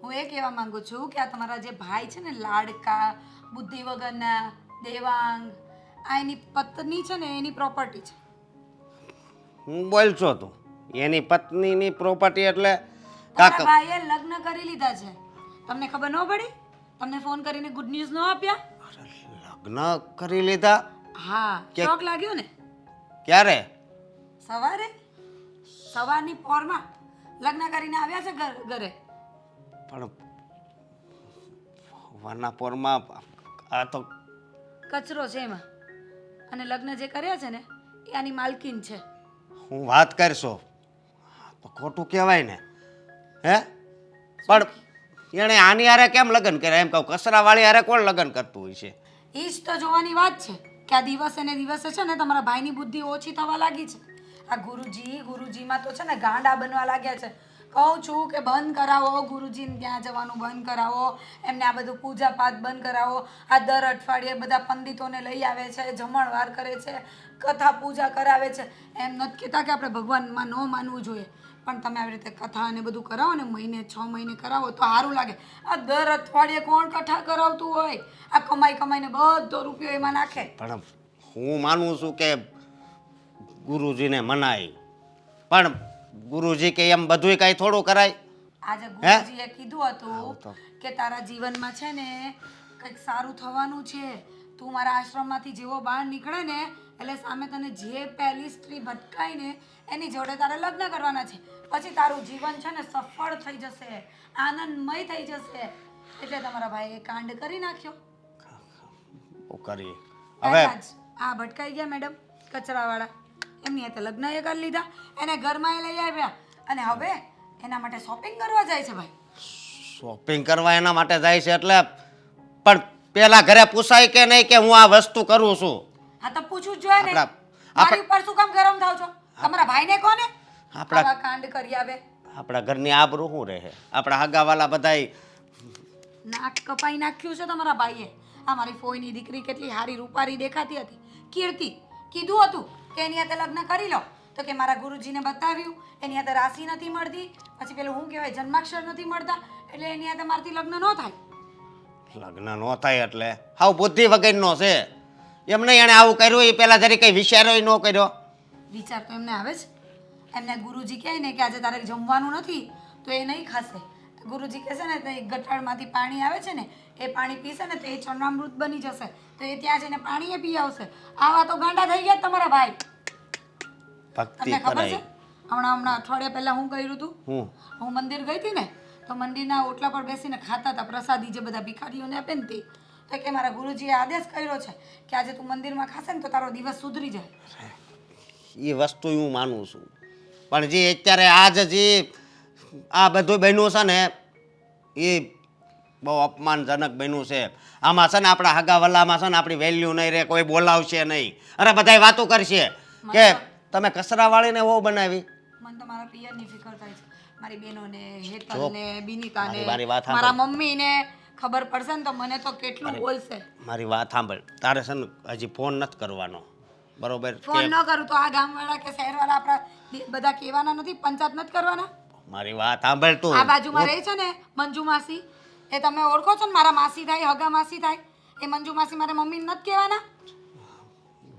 હું એ કહેવા માંગુ છું કે આ તમારા જે ભાઈ છે ને લાડકા, બુદ્ધિ વગરના, દેવાંગ, આ એની પત્ની છે ને એની પ્રોપર્ટી છે. હું બોલશો તું એની પત્નીની પ્રોપર્ટી એટલે તમારા કાક ભાઈએ લગ્ન કરી લીધા છે. તમને ખબર ન પડી? તમને ફોન કરીને ગુડ ન્યૂઝ ન આપ્યા? લગ્ન કરી લીધા? હા, કે- શોક લાગ્યો ને? ક્યારે? સવારે સવારની પોરમાં લગ્ન કરીને આવ્યા છે ઘરે. પણ વારના પોરમાં આ તો કચરો છે એમાં, અને લગ્ન જે કર્યા છે ને એ આની માલકીન છે. હું વાત કરશો તો ખોટું કહેવાય ને હે? પણ એણે આની હારે કેમ લગ્ન કર્યા? એમ કહું, કચરાવાળી હારે કોણ લગ્ન કરતું હોય છે? એ જ તો જોવાની વાત છે કે આ દિવસે ને દિવસે છે ને તમારા ભાઈની બુદ્ધિ ઓછી થવા લાગી છે. આ ગુરુજીમાં તો છે ને ગાંડા બનવા લાગ્યા છે. કહું છું કે બંધ કરાવો, ગુરુજીને ત્યાં જવાનું બંધ કરાવો, એમને આ બધું પૂજા પાઠ બંધ કરાવો. આ દર અઠવાડિયે બધા પંડિતોને લઈ આવે છે, જમણવાર કરે છે, કથા પૂજા કરાવે છે. એમ નથી કહેતા કે આપણે ભગવાનમાં ન માનવું જોઈએ, પણ તમે આવી રીતે કથા અને બધું કરાવો ને મહિને 6 મહિને કરાવો તો સારું લાગે. આ દર અઠવાડિયે કોણ કથા કરાવતું હોય? આ કમાઈને બધો રૂપિયો એમાં નાખે. પણ હું માનું છું કે ગુરુજીને મનાય, પણ ગુરુજી કે એમ બધુંય કાંઈ થોડું કરાય. આજે ગુરુજીએ કીધું હતું તો. કે તારા જીવનમાં છે ને કંઈક સારું થવાનું છે. તું મારા આશ્રમમાંથી જેવો બહાર નીકળે ને એટલે સામે તને જે પહેલી સ્ત્રી ભટકાય ને એની જોડે તારે લગ્ન કરવાના છે. પછી તારું જીવન છે ને સફળ થઈ જશે, આનંદમય થઈ જશે. એટલે તમારા ભાઈએ કાંડ કરી નાખ્યો. હું કરી હવે પહેલા જ આ ભટકાઈ ગયા મેડમ કચરાવાળા, એમની હાથે લગ્ન એ કરી લીધા, એને ઘરમાં એ લઈ આવ્યા, અને હવે એના માટે શોપિંગ કરવા જાય છે ભાઈ. શોપિંગ કરવા એના માટે જાય છે એટલે પણ પેલા ઘરે પૂછાય કે નહીં કે હું આ વસ્તુ કરું છું? હા તો પૂછવું જ જોઈએ ને. આપણા- મારી ઉપર શું કામ ગરમ થાવ છો? તમારા ભાઈને કોને આપણા- આવા કાંડ કરી આવે? આપણા ઘરની આબરૂ શું રહે? આપણા હગાવાલા બધાય નાક કપાઈ નાખ્યું છે તમારા ભાઈએ. આ મારી ફોઈની દીકરી કેટલી હારી રૂપારી દેખાતી હતી, કીર્તિ. કીધું હતું કે એની હાથે લગ્ન કરી લો, તો કે મારા ગુરુજીને બતાવ્યું એની હાથે રાશિ નથી મળતી, પછી પેલું શું કહેવાય જન્માક્ષર નથી મળતા, એટલે એની હાથે મારાથી લગ્ન ન થાય. લગ્ન ન થાય એટલે હાવ બુદ્ધિ વગરનો છે એમ નહીં એણે આવું કર્યું એ પહેલા જરી કઈ વિચાર્યો ન કર્યો. વિચાર તો એમને આવે છે. એમને ગુરુજી કહે ને કે આજે તારે જમવાનું નથી તો એ નહીં ખાશે. ગુરુજી કહેશે ને તો એ ગટાળમાંથી પાણી આવે છે ને એ પાણી પીશે ને તો એ ચરણામૃત બની જશે તો એ ત્યાં જઈને પાણી એ પી આવશે. આવા તો ગાંડા થઈ ગયા તમારા ભાઈ. ભક્તિ તમને ખબર છે કરાય. હમણાં અઠવાડિયા પહેલા હું કર્યું હતું હું હું મંદિર ગઈ હતી ને તો મંદિરના ઓટલા પર બેસીને ખાતા હતા પ્રસાદી જે બધા ભિખારીઓને આપે ને તે તો કે મારા ગુરુજીએ આદેશ કર્યો છે કે આજે તું મંદિરમાં ખાશે ને તો તારો દિવસ સુધરી જાય. એ વસ્તુ હું માનું છું પણ જે અત્યારે આજ જે આ બધું બન્યું છે ને એ બહુ અપમાનજનક બન્યું છે. આમાં છે ને આપણા હગા વલ્લામાં છે ને આપણી વેલ્યુ નહીં રહે, કોઈ બોલાવશે નહીં. અરે બધાય વાતો કરશે કે તમે કચરાવાળીને વહુ બનાવી. મને તો મારા પિયરની ફિકર થાય છે. મારી બહેનોને હેતલને બિનિતાને મારી વાત સાંભળ. મારા મમ્મીને ખબર પડશે ને તો મને તો કેટલું બોલશે. મારી વાત સાંભળ, તારે છે ને હજી ફોન નથી કરવાનો બરોબર? ફોન ન કરું તો આ ગામવાળા કે શહેરવાળા આપણા બધા કહેવાના નથી? પંચાયત નથી કરવાના? મારી વાત સાંભળ તું. આ બાજુમાં રહે છે ને મંજુ માસી, એ તમે ઓળખો છો ને? મારા માસી થાય, હગા માસી થાય. એ મંજુ માસી મારા મમ્મીને નથી કહેવાના?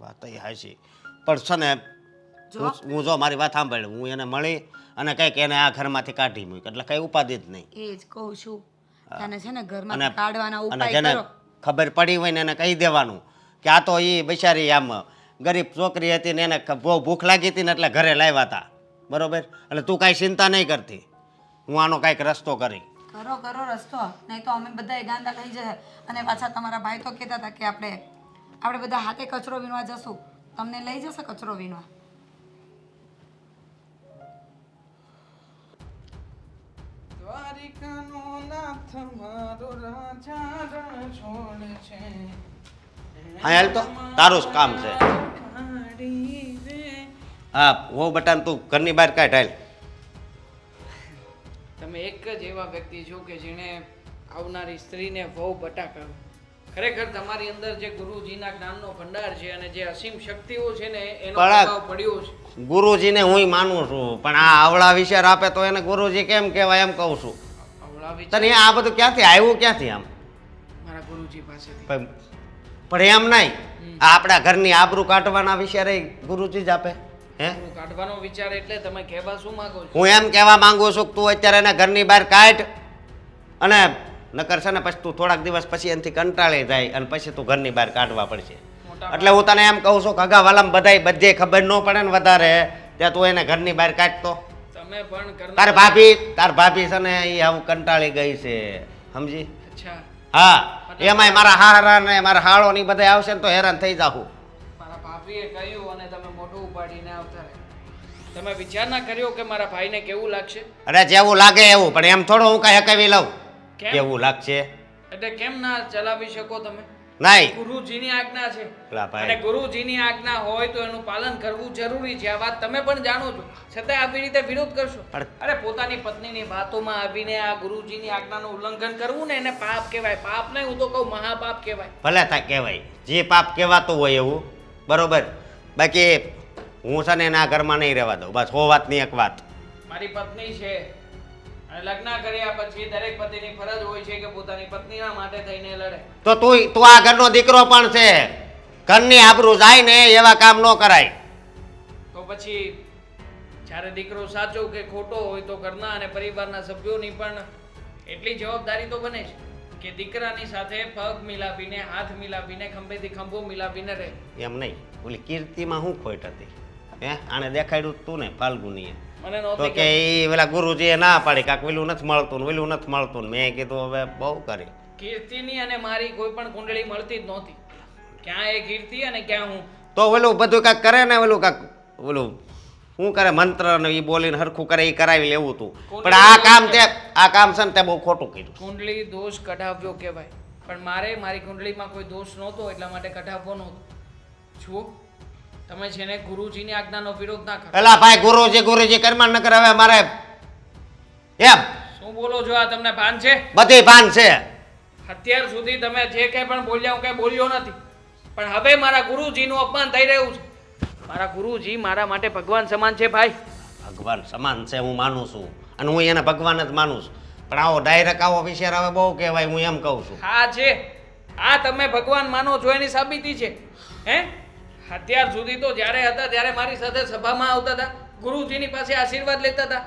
વાત એ હાચી પણ છે ને હું જો મારી વાત સાંભળ, હું એને મળી અને કંઈક એને આ ઘરમાંથી કાઢી મૂક એટલે કઈ ઉપાધિ જ નહીં. એ જ કહું છું તને છે ને ઘરમાં અને કાઢવાના અને ઉપાય જેને કરો. ખબર પડી હોય ને એને કહી દેવાનું કે આ તો એ બિચારી આમ ગરીબ છોકરી હતી ને એને બહુ ભૂખ લાગી હતી ને એટલે ઘરે લાવ્યા હતા બરોબર. એટલે તું કાંઈ ચિંતા નહીં કરતી, હું આનો કાંઈક રસ્તો કરી. કરો રસ્તો, નહીં તો અમે બધા ગાંડા થઈ જાય. અને પાછા તમારા ભાઈ તો કહેતા હતા કે આપણે બધા હાથે કચરો વીણવા જશું. તમને લઈ જશે કચરો વીણવા? દ્વારિકાનો નાથ મારો રાજા રણ છોડ છે. હા હાલ તો તારું જ કામ છે. હા હું બટાન તું ઘરની બહાર કાઢ હાલ. તમે એક જ એવા વ્યક્તિ છો કે જેણે આવનારી સ્ત્રીને વહુ બટા કહ્યું. ખરેખર તમારી અંદર જે ગુરુજીના જ્ઞાનનો ભંડાર છે અને જે અસીમ શક્તિઓ છે ને એનો પ્રભાવ પડ્યો છે. ગુરુજીને હું માનું છું પણ આ આવળા વિચાર આપે તો એને ગુરુજી કેમ કહેવાય એમ કહું છું. આવડા વિચાર તને આ બધું ક્યાંથી આવ્યું, ક્યાંથી આમ? મારા ગુરુજી પાસેથી. પણ એમ નહીં, આ આપણા ઘરની આબરૂ કાઢવાના વિચારે ગુરુજી જ આપે. હે આબરૂ કાઢવાનો વિચાર એટલે તમે કહેવા શું માંગો છો? હું એમ કહેવા માંગુ છું કે તું અત્યારે એને ઘરની બહાર કાઢ અને નકર છે ને પછી તું થોડાક દિવસ પછી એનાથી કંટાળી જાય અને પછી તું ઘરની બહાર કાઢવા પડશે. એટલે હું તને એમ કહું છું કે અગાવાલામ બધાય બધે ખબર ન પડે ને વધારે ત્યાં તું એને ઘરની બહાર કાઢતો. તમે પણ તાર ભાભી છે ને એ આવું કંટાળી ગઈ છે સમજી? અચ્છા, હા એમાંય મારા હારા ને મારા હાળો ની બધા આવશે ને તો હેરાન થઈ જાઉં. મારા ભાભીએ કહ્યું અને તમે મોઢું ઉપાડીને આવતા રહ્યા. તમે વિચાર ના કર્યો કે મારા ભાઈને કેવું લાગશે? અરે જેવું લાગે એવું, પણ એમ થોડું હું કઈ હકાવી લઉં કેમ? કેવું લાગશે? એટલે કેમ ના ચલાવી શકો તમે? નહીં ગુરુજીની આજ્ઞા છે પેલા ભાઈ. અને ગુરુજીની આજ્ઞા હોય તો એનું પાલન કરવું જરૂરી છે. આ વાત તમે પણ જાણો છો, છતાં આવી રીતે વિરોધ કરશો? અરે પોતાની પત્નીની વાતોમાં આવીને આ ગુરુજીની આજ્ઞાનું ઉલ્લંઘન કરવું ને એને પાપ કહેવાય. પાપ નહીં, હું તો કહું મહાપાપ કહેવાય. ભલે થાય કહેવાય, જે પાપ કહેવાતું હોય એવું બરોબર. બાકી હું છે ને એના ઘરમાં નહીં રહેવા દઉં. બસ હો વાતની એક વાત. મારી પત્ની છે અને લગ્ન કર્યા પછી દરેક પતિની ફરજ હોય છે કે પોતાની પત્નીના માટે થઈને લડે. તો તું આ ઘરનો દીકરો પણ છે, ઘરની આબરૂ જાય ને એવા કામ ન કરાય. તો પછી જ્યારે દીકરો સાચો કે ખોટો હોય તો ઘરના અને પરિવારના સભ્યોની પણ એટલી જવાબદારી તો બને છે કે દીકરાની સાથે પગ મિલાવીને, હાથ મિલાવીને, ખંભેથી ખંભો મિલાવીને રહે. એમ નહીં, ઓલી કીર્તિમાં શું ખોટ હતી? હે આને દેખાડ્યું તું ને ફાલ્ગુનીએ મને તો નહોતી કે એ પેલા ગુરુજીએ ના પાડી કાક વેલું નથી મળતું ને વેલું નથી મળતું ને મેં કીધું હવે બહુ કરી. કીર્તિની અને મારી કોઈ પણ કુંડળી મળતી જ નહોતી. ક્યાં એ કીર્તિ અને ક્યાં હું. તો ઓલું બધું કાંક કરે ને ઓલું કાંક ઓલું શું કરે મંત્ર ને એ બોલીને હરખું કરે એ કરાવી લેવું હતું. પણ આ કામ છે ને તે બહુ ખોટું કર્યું. કુંડળી દોષ કઢાવ્યો કહેવાય, પણ મારી કુંડળીમાં કોઈ દોષ નહોતો એટલા માટે કઢાવવો નહોતો. જુઓ તમે છે ને ગુરુજીની આજ્ઞાનો વિરોધ ના કરો. પેલા ભાઈ ગુરુજી કર્મા ન કરે હવે મારે એમ શું બોલો છો? આ તમને ભાન છે? બધી ભાન છે. અત્યાર સુધી તમે જે કંઈ પણ બોલ્યા હું કંઈ બોલ્યો નથી, પણ હવે મારા ગુરુજીનું અપમાન થઈ રહ્યું છે. મારા ગુરુજી મારા માટે ભગવાન સમાન છે ભાઈ. ભગવાન સમાન છે હું માનું છું અને હું એને ભગવાન જ માનું છું. પણ આવો ડાયરેક્ટ આવો વિચાર આવે બહુ કહેવાય, હું એમ કહું છું. હા છે, આ તમે ભગવાન માનો છો એની સાબિતી છે. હે, અત્યાર સુધી તો જ્યારે હતા ત્યારે મારી સાથે સભામાં આવતા હતા, ગુરુજીની પાસે આશીર્વાદ લેતા હતા,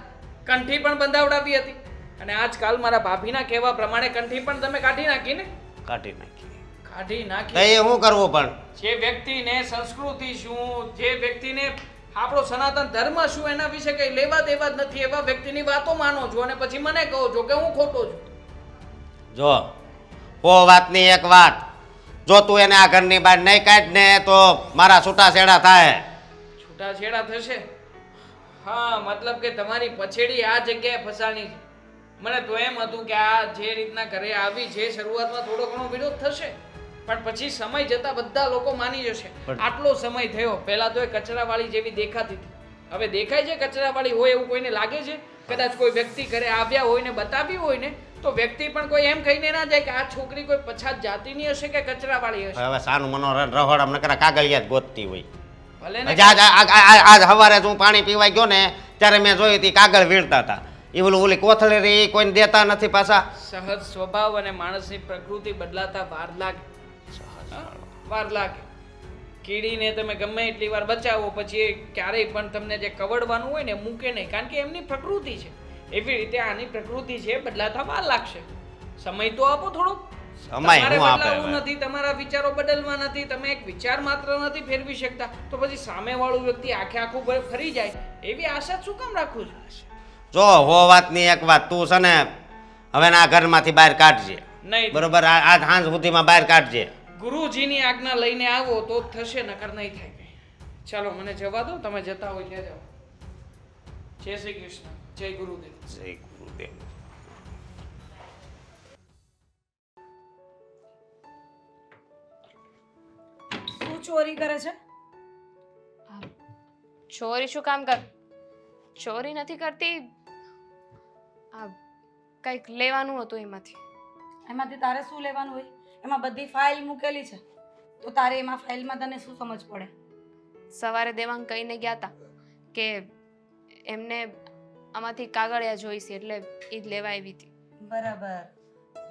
કંઠી પણ બંધાવડાવી હતી, અને આજકાલ મારા ભાભીના કહેવા પ્રમાણે કંઠી પણ તમે કાઢી નાખી ને? કાઢી નાખી. કાઢી તો નાખી. એ શું કરવું પણ? જે વ્યક્તિને સંસ્કૃતિ શું, જે વ્યક્તિને આપણો સનાતન ધર્મ શું એના વિશે કઈ લેવા દેવા જ નથી, એવા વ્યક્તિની વાતો માનો છો અને પછી મને કહો છો કે હું ખોટો છું. જો ઓ વાતની એક વાત, જો તું એને આ ઘરની બહાર નહીં કાઢ ને તો મારા છૂટાછેડા થાય. છૂટાછેડા થશે? હા, મતલબ કે તમારી પછેડી આ જગ્યાએ ફસાણી છે. મને તો એમ હતું કે આ જે રીતના ઘરે આવી છે શરૂઆતમાં થોડો ઘણો વિરોધ થશે, પણ પછી સમય જતા બધા લોકો માની જશે. આટલો સમય થયો, પહેલા તો એ કચરાવાળી જેવી દેખાતી હતી, હવે દેખાય છે કચરાવાળી હોય એવું કોઈને લાગે છે? કદાચ કોઈ વ્યક્તિ ઘરે આવ્યા હોય ને બતાવ્યું હોય ને તો વ્યક્તિ પણ કોઈ એમ કહીને ના જાય કે આ છોકરી કોઈ પછાત જાતિની હશે કે કચરાવાળી હશે. હવે સાનું મનોરંજન રહોડ નકરા કાગળિયા જ ગોતતી હોય. ભલે ને આજ સવારે હું પાણી પીવા ગયો ને ત્યારે મેં જોયું હતી કાગળ વીણતા હતા. એ ઓલી કોથળી કોઈને દેતા નથી પાછા. સહજ સ્વભાવ અને માણસની પ્રકૃતિ બદલાતા વાર લાગે. વાર લાગે. કીડીને તમે ગમે એટલી વાર બચાવો પછી એ ક્યારેય પણ તમને જે કવડવાનું હોય ને મૂકે નહીં, કારણ કે એમની પ્રકૃતિ છે. એવી રીતે આની પ્રકૃતિ છે, બદલાતા વાર લાગશે. સમય તો આપો થોડોક. સમય તમારે હું આપે બદલાવું હવે? નથી, તમારા વિચારો બદલવા નથી, તમે એક વિચાર માત્ર નથી ફેરવી શકતા, તો પછી સામેવાળું વ્યક્તિ આખે આખું ફરી જાય એવી આશા શું કામ રાખું છું? જો હો વાતની એક વાત, તું છે ને હવે ના ઘરમાંથી બહાર કાઢજે. નહીં. બરોબર? આજ સાંજ સુધીમાં બહાર કાઢજે. ગુરુજીની આજ્ઞા લઈને આવો તો જ થશે, નકર નહીં થાય કઈ. ચાલો મને જવા દો, તમે જતા હોય ત્યાં જાઓ. જય શ્રી કૃષ્ણ, જય ગુરુદેવ. જય ગુરુદેવ. શું ચોરી કરે છે? ચોરી શું કામ કર? ચોરી નથી કરતી, આ કંઈક લેવાનું હતું એમાંથી. એમાંથી તારે શું લેવાનું હોય? એમાં બધી ફાઇલ મૂકેલી છે, તો તારે એમાં ફાઇલમાં તને શું સમજ પડે? સવારે દેવાંગ કહીને ગયા હતા કે એમને આમાંથી કાગળિયા જોઈશે, એટલે એ જ લેવા આવી હતી. બરાબર.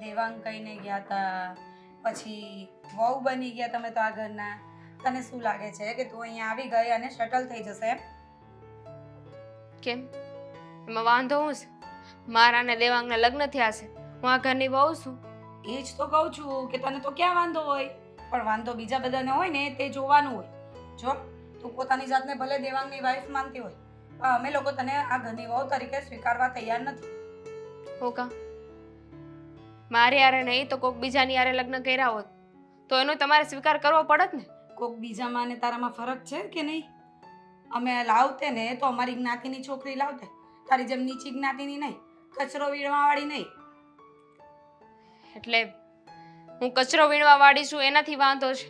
દેવાંગ કહીને ગયા હતા, પછી વહુ બની ગયા તમે તો આ ઘરના. તને શું લાગે છે કે તું અહીંયા આવી ગઈ અને શટલ થઈ જશે એમ? કેમ? એમાં વાંધો હું છે? મારા અને દેવાંગના લગ્ન થયા છે, હું આ ઘરની વહુ છું. એ જ તો કહું છું કે તને તો ક્યાં વાંધો હોય, પણ વાંધો બીજા બધાને હોય ને તે જોવાનું હોય. જો તું પોતાની જાતને ભલે દેવાંગની વાઈફ માનતી હોય, પણ અમે લોકો તને આ ઘરની વહુ તરીકે સ્વીકારવા તૈયાર નથી. હો કા? મારી હારે નહીં તો કોઈક બીજાની હારે લગ્ન કર્યા હોત તો એનો તમારે સ્વીકાર કરવો પડત ને. કોક બીજામાં ને તારામાં ફરક છે કે નહીં? અમે લાવતે ને તો અમારી જ્ઞાતિની છોકરી લાવતે, તારી જેમ નીચી જ્ઞાતિની નહીં, કચરો વીણવાવાળી નહીં. એટલે હું કચરો વીણવા વાળી છું એનાથી વાંધો છે,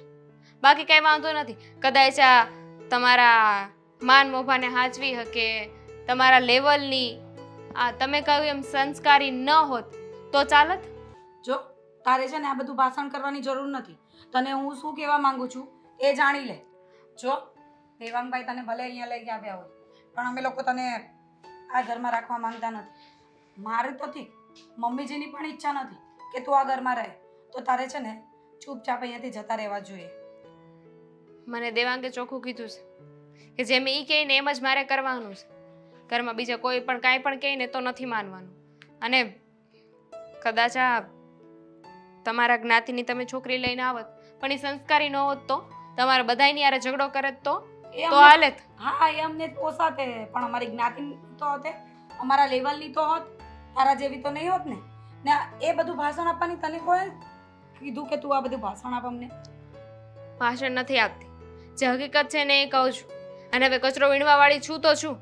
બાકી કઈ વાંધો નથી. કદાચ આ તમારા માન મોભાને હાચવી શકે, તમારા લેવલની આ તમે કહ્યું એમ સંસ્કારી ન હોત તો ચાલત. જો તારે છે ને આ બધું ભાષણ કરવાની જરૂર નથી. તને હું શું કહેવા માંગુ છું એ જાણી લે. જો દેવાંગભાઈ તને ભલે અહીંયા લઈ આવ્યા હોય, પણ અમે લોકો તને આ ઘરમાં રાખવા માંગતા નથી. મારે તો ઠીક, મમ્મીજીની પણ ઈચ્છા નથી કે તું આ ઘરમાં રહે, તો તારે છે ને ચૂપચાપ અહીંયાથી જતા રહેવા જોઈએ. મને દેવાંગે ચોખ્ખું કીધું છે કે જેમ એ કહે ને એમ જ મારે કરવાનું છે. ઘરમાં બીજા કોઈ પણ કાંઈ પણ કહે ને તો નથી માનવાનું. અને કદાચ આ તમારા જ્ઞાતિની તમે છોકરી લઈને આવત પણ એ સંસ્કારી ન હોત તો, તમારે બધાયની હારે ઝઘડો કરે તો હાલે. હા, એ અમને જ પોસાતે, પણ અમારી જ્ઞાતિની તો હોતે, અમારા લેવલની તો હોત, તારા જેવી તો નહીં હોત ને. ને એ બધું ભાષણ આપવાની તને કોઈ કીધું કે તું આ બધું ભાષણ આપ અમને? ભાષણ નથી આપતી, જે હકીકત છે ને એ કહું છું. અને હવે કચરો વીણવા વાળી છું તો છું,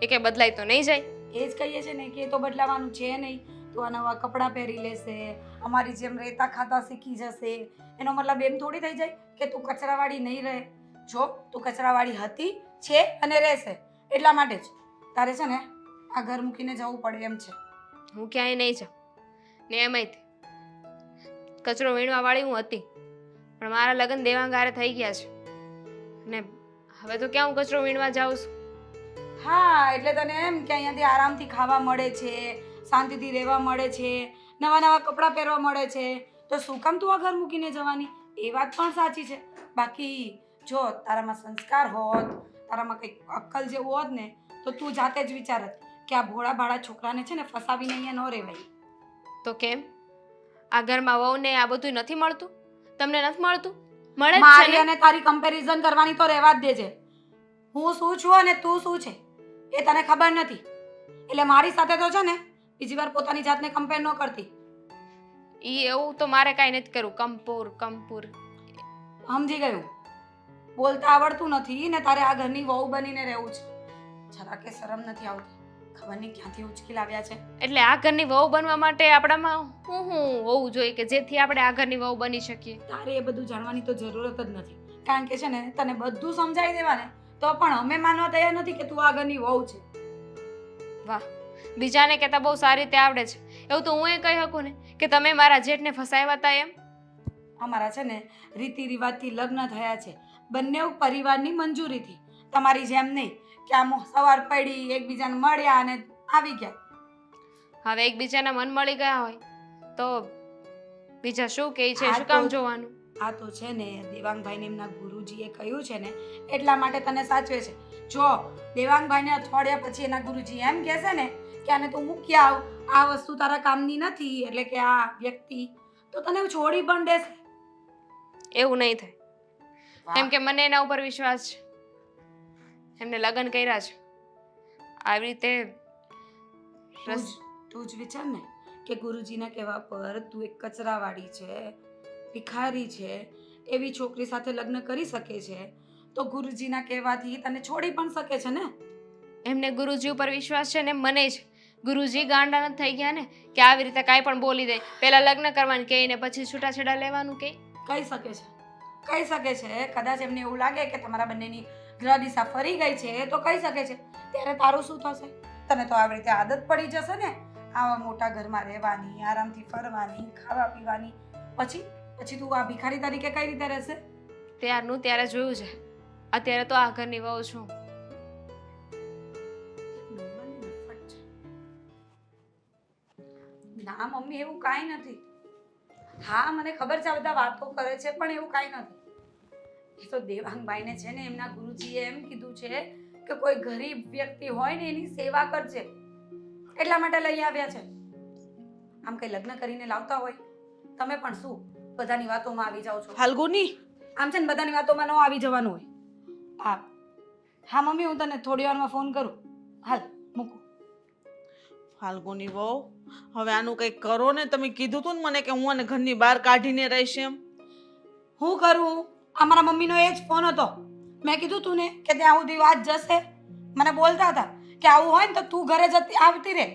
એ કે બદલાય તો નહીં જાય. એ જ કહીએ છે ને કે એ તો બદલાવાનું છે નહીં. તું આ નવા કપડાં પહેરી લેશે, અમારી જેમ રહેતા ખાતા શીખી જશે, એનો મતલબ એમ થોડી થઈ જાય કે તું કચરાવાળી નહીં રહે. જો તું કચરાવાળી હતી, છે અને રહેશે, એટલા માટે જ તારે છે ને આ ઘર મૂકીને જવું પડે એમ છે. હું ક્યાંય નહીં જાઉં ને એમાંય કચરો વીણવા વાળી હું હતી, પણ મારા લગ્ન દેવાંગારે થઈ ગયા છે ને હવે તો ક્યાં હું કચરો વીણવા જાઉં છું. હા, એટલે તને એમ કે અહીંયાથી આરામથી ખાવા મળે છે, શાંતિથી રહેવા મળે છે, નવા નવા કપડાં પહેરવા મળે છે, તો શું કામ તું આ ઘર મૂકીને જવાની? એ વાત પણ સાચી છે. બાકી જો તારામાં સંસ્કાર હોત, તારામાં કંઈક અક્કલ જેવું હોત ને, તો તું જાતે જ વિચારત કે આ ભોળા ભાળા છોકરાને છે ને ફસાવીને અહીંયા ન રહેવાય. તો કેમ આ ઘરમાં વહુને આ બધું નથી મળતું? તમને નથી મળતું? મળે જ છે મારી ને? અને તારી કમ્પેરિઝન કરવાની તો રહેવા જ દેજે. હું શું છું અને તું શું છે એ તને ખબર નથી, એટલે મારી સાથે તો છે ને બીજી વાર પોતાની જાતને કમ્પેર ન કરતી. ઈ એવું તો મારે કાંઈ નથી કરવું. કંપૂર સમજી ગયું? બોલતા આવડતું નથી ને તારે આ ઘરની વહુ બનીને રહેવું છે. જરા કે શરમ નથી આવતી? ખબર નહીં ક્યાંથી ઉચકી લાવ્યા છે. એટલે આ ઘરની વહુ બનવા માટે આપણામાં હું હોવું જોઈએ કે જેથી આપણે આ ઘરની વહુ બની શકીએ? તારે એ બધું જાણવાની તો જરૂરત જ નથી, કારણ કે છે ને તને બધું સમજાવી દેવાને તો પણ અમે માનવા તૈયાર નથી કે તું આ ઘરની વહુ છે. વાહ, બીજાને કહેતા બહુ સારી રીતે આવડે છે. એવું તો હું એ કહી શકું ને કે તમે મારા જેઠને ફસાવ્યા હતા એમ? અમારા છે ને રીતિ રિવાજથી લગ્ન થયા છે, બંને પરિવારની મંજૂરીથી. તમારી જેમ નહીં કે આમ સવાર પડી એકબીજાને મળ્યા અને આવી ગયા. હવે એકબીજાના મન મળી ગયા હોય તો બીજા શું કહે છે? આ શું કામ તો- જોવાનું? આ તો છે ને દેવાંગભાઈને એમના ગુરુજીએ કહ્યું છે ને એટલા માટે તને સાચવે છે. જો દેવાંગભાઈને અઠવાડિયા પછી એના ગુરુજી એમ કહેશે ને કે આને તું મૂકી આવ, આ વસ્તુ તારા કામની નથી, એટલે કે આ વ્યક્તિ, તો તને છોડી પણ દેશે. એવું નહીં થાય, કેમ કે મને એના ઉપર વિશ્વાસ છે. એમને લગ્ન કર્યા છે આવી રીતે. તું જ વિચાર ને કે ગુરુજીના કહેવા પર તું એક કચરાવાળી છે, ભિખારી છે, એવી છોકરી સાથે લગ્ન કરી શકે છે, તો ગુરુજીના કહેવાથી તને છોડી પણ શકે છે ને. એમને ગુરુજી ઉપર વિશ્વાસ છે ને મને જ. ગુરુજી ગાંડા નથી થઈ ગયા ને કે આવી રીતે કાંઈ પણ બોલી દે. પહેલા લગ્ન કરવાનું કહે ને પછી છૂટાછેડા લેવાનું કહે. કહી શકે છે કદાચ એમને એવું લાગે કે તમારા બંનેની ગ્રહ દિશા ફરી ગઈ છે તો કહી શકે છે. ત્યારે તારું શું થશે? તને તો આવી રીતે આદત પડી જશે ને આવા મોટા ઘરમાં રહેવાની, આરામથી ફરવાની, ખાવા પીવાની. પછી તું આ ભિખારી તરીકે કઈ રીતે રહેશે? ત્યારનું ત્યારે જોયું છે, અત્યારે તો આ ઘરની વહુ છું. ના મમ્મી, એવું કાંઈ નથી. હા, મને ખબર છે આ બધા વાતો કરે છે, પણ એવું કાંઈ નથી. એ તો દેવાંગભાઈને છે ને એમના ગુરુજીએ એમ કીધું છે કે કોઈ ગરીબ વ્યક્તિ હોય ને એની સેવા કરજે, એટલા માટે લઈ આવ્યા છે. આમ કઈ લગ્ન કરીને લાવતા હોય તમે પણ શું બધાની વાતોમાં આવી જાઓ છો? ફાલ્ગુની, આમ છે ને બધાની વાતોમાં ન આવી જવાનું હોય. હા મમ્મી, હું તને થોડી વારમાં ફોન કરું. હાલ મૂકું. ફાલ્ગુની વહુ, હવે આનું કંઈક કરો ને. તમે કીધું તું ને મને કે હું આને ઘરની બહાર કાઢીને રહીશ એમ. હું કરું? આ મારા મમ્મીનો એ જ ફોન હતો. મેં કીધું તું ને કે ત્યાં સુધી વાત જશે. મને બોલતા હતા કે આવું હોય ને તો તું ઘરે જતી આવતી રહે.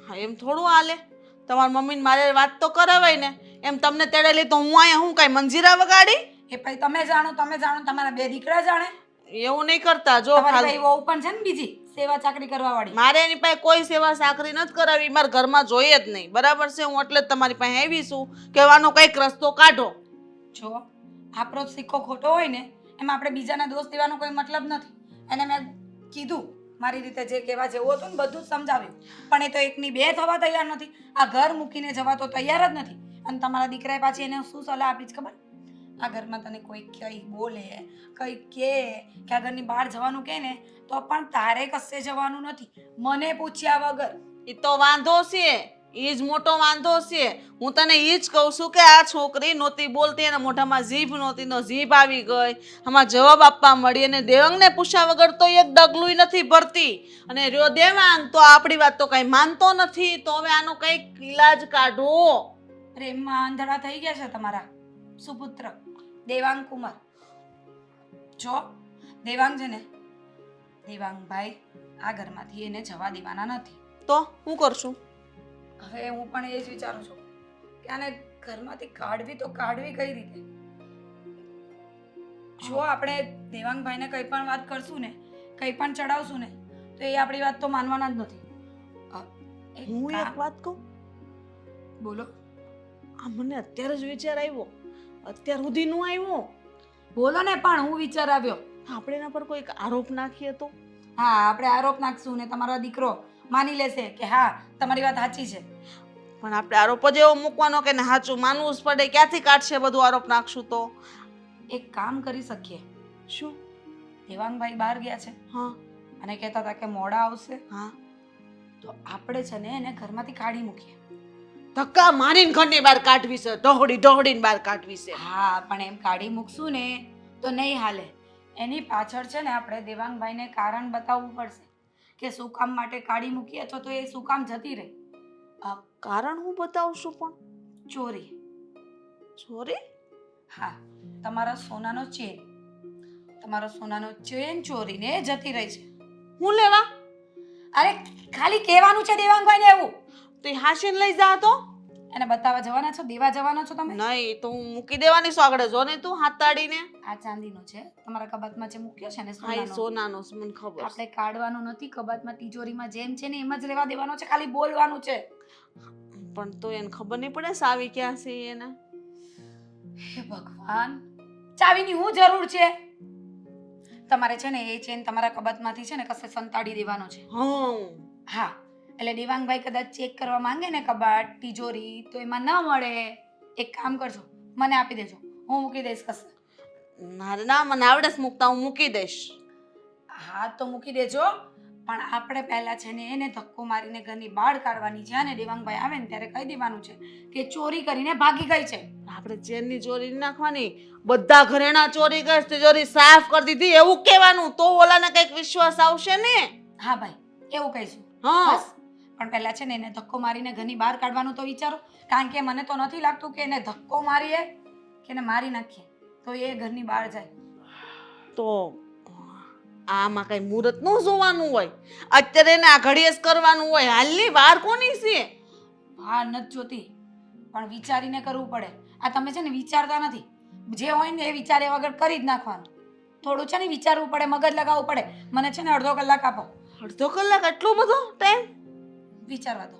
હા, એમ થોડું હાલે. તમારી મમ્મીને મારે વાત તો કરાવાય ને. એમ તમને તેડેલી તો હું અહીંયા હું કાંઈ મંજીરા વગાડી? એ પછી તમે જાણો, તમારા બે દીકરા જાણે. એવું નહીં કરતા. જો તમારી ભાઈ વહુ પણ છે ને બીજી સેવા ચાકરી કરવા વાળી. મારે એની પાસે કોઈ સેવા સાકરી નથી કરાવી. મારા ઘરમાં જોઈએ જ નહીં. બરાબર છે? હું એટલે જ તમારી પાસે આવી છું કે આનો કંઈક રસ્તો કાઢો. જો આપણો સિક્કો ખોટો હોય ને એમાં આપણે બીજાના દોષ દેવાનો કોઈ મતલબ નથી. એને મેં કીધું મારી રીતે જે કહેવા જેવું હતું ને બધું જ સમજાવ્યું, પણ એ તો એકની બે થવા તૈયાર નથી. આ ઘર મૂકીને જવા તો તૈયાર જ નથી. અને તમારા દીકરાએ પાછી એને શું સલાહ આપી છે ખબર? આ ઘરમાં તને કોઈ કંઈ બોલે, કંઈ કહે કે આ ઘરની બહાર જવાનું કહે ને તો પણ તારે કશે જવાનું નથી, મને પૂછ્યા વગર. એ તો વાંધો છે, એ જ મોટો વાંધો છે. હું તને એ જ કહું છું કે આ છોકરી નહોતી બોલતી, એના મોઢામાં જીભ નહોતી, નો જીભ આવી ગઈ. આમાં જવાબ આપવા મળી અને દેવાંગને પૂછ્યા વગર તો એક ડગલું નથી ભરતી. અને રહ્યો દેવાંગ તો આપણી વાત તો કઈ માનતો નથી. તો હવે આનો કંઈક ઈલાજ કાઢો. પ્રેમમાં આંધળા થઈ ગયા છે તમારા સુપુત્ર દેવાંગ કુમાર. જો દેવાંગ છે ને, દેવાંગભાઈ આ ઘરમાંથી એને જવા દેવાના નથી. તો હું કરશું? હવે હું પણ એ જ વિચારું છું કે આને ઘરમાંથી કાઢવી તો કાઢવી કઈ રીતે? જો આપણે દેવાંગભાઈને કંઈ પણ વાત કરશું ને, કંઈ પણ ચડાવશું ને, તો એ આપણી વાત તો માનવાના જ નથી. હું એક વાત કહું? બોલો. આ મને અત્યારે જ વિચાર આવ્યો, અત્યાર સુધી નો આવ્યો. બોલો ને, પણ હું વિચાર આવ્યો. આપણે એના પર કોઈક આરોપ નાખીએ તો? હા, આપણે આરોપ નાખશું ને તમારો દીકરો માની લેશે કે હા તમારી વાત સાચી છે. પણ આપણે આરોપ જ એવો મૂકવાનો કે ને સાચું માનવું જ પડે. ક્યાંથી કાઢશે બધું આરોપ નાખશું તો? એક કામ કરી શકીએ. શું? દેવાંગભાઈ બહાર ગયા છે હા અને કહેતા હતા કે મોડા આવશે, હા. તો આપણે છે ને એને ઘરમાંથી કાઢી મૂકીએ. ધક્કા મારીને ઘરની બહાર કાઢવી છે, ઢોહડીને બહાર કાઢવી છે. હા, પણ એમ કાઢી મૂકશું ને તો નહીં હાલે. એની પાછળ છે ને આપણે દેવાંગભાઈને કારણ બતાવવું પડશે કે શું કામ માટે કાઢી મૂકી, અથવા તો એ શું કામ જતી રહી. કારણ હું બતાવશું? પણ ચોરી. ચોરી? હા, તમારો સોનાનો ચેન ચોરીને જતી રહી છે. હું લેવા? અરે ખાલી કહેવાનું છે દેવાંગભાઈને એવું. તો એ હાસીને લઈ જા તો. એને બતાવવા જવાના છો, દેવા જવાના છો તમે? નહીં તો હું મૂકી દેવાની છું આગળ. જો ને તું હાથ તાડીને. આ ચાંદીનો છે તમારા કબાટમાં જે મૂક્યો છે ને હા, એ સોનાનો, સોનાનો છે, મને ખબર છે. આપણે કાઢવાનો નથી કબાટમાં, તિજોરીમાં જેમ છે ને એમ જ રહેવા દેવાનો છે, ખાલી બોલવાનું છે. પણ તો એને ખબર નહીં પડે સાવી ક્યાં છે એને. હે ભગવાન, ચાવીની હું જરૂર છે? તમારે છે ને એ ચેન તમારા કબાટમાંથી છે ને કશે સંતાડી દેવાનો છે. હા, એટલે દેવાંગભાઈ કદાચ ચેક કરવા માંગે ને કબાટ, તિજોરી, તો એમાં ન મળે. એક કામ કરજો, મને આપી દેજો, હું મૂકી દઈશ કશે. ના, મને આવડે છે મૂકતા, હું મૂકી દઈશ. હા તો મૂકી દેજો, પણ આપણે પહેલા છે ને એને ધક્કો મારીને ઘરની બહાર કાઢવાની છે અને દેવાંગભાઈ આવે ને ત્યારે કહી દેવાનું છે કે ચોરી કરીને ભાગી ગઈ છે. આપણે ચેનની ચોરી નહીં નાખવાની, બધા ઘરેણા ચોરી કરી, તિજોરી સાફ કરી દીધી એવું કહેવાનું, તો ઓલાને કઈક વિશ્વાસ આવશે ને. હા ભાઈ, એવું કહીશું. હા, બસ, પણ પહેલા છે ને એને ધક્કો મારીને ઘરની બહાર કાઢવાનું તો વિચારો, કારણ કે મને તો નથી લાગતું કે એને ધક્કો મારીએ કે એને મારી નાખીએ તો એ ઘરની બહાર જાય. તો આમાં કઈ મુહૂર્ત નું જોવાનું હોય? અત્યારે એને આ ઘડીએ જ કરવાનું હોય. હાલની વાર કોની છે? બહાર નથી જોતી, પણ વિચારીને કરવું પડે. આ તમે છે ને વિચારતા નથી, જે હોય ને એ વિચાર્યા વગર કરી જ નાખવાનું. થોડું છે ને વિચારવું પડે, મગજ લગાવવું પડે. મને છે ને અડધો કલાક આપો. અડધો કલાક? એટલો બધો ટાઈમ? વિચારવા દો.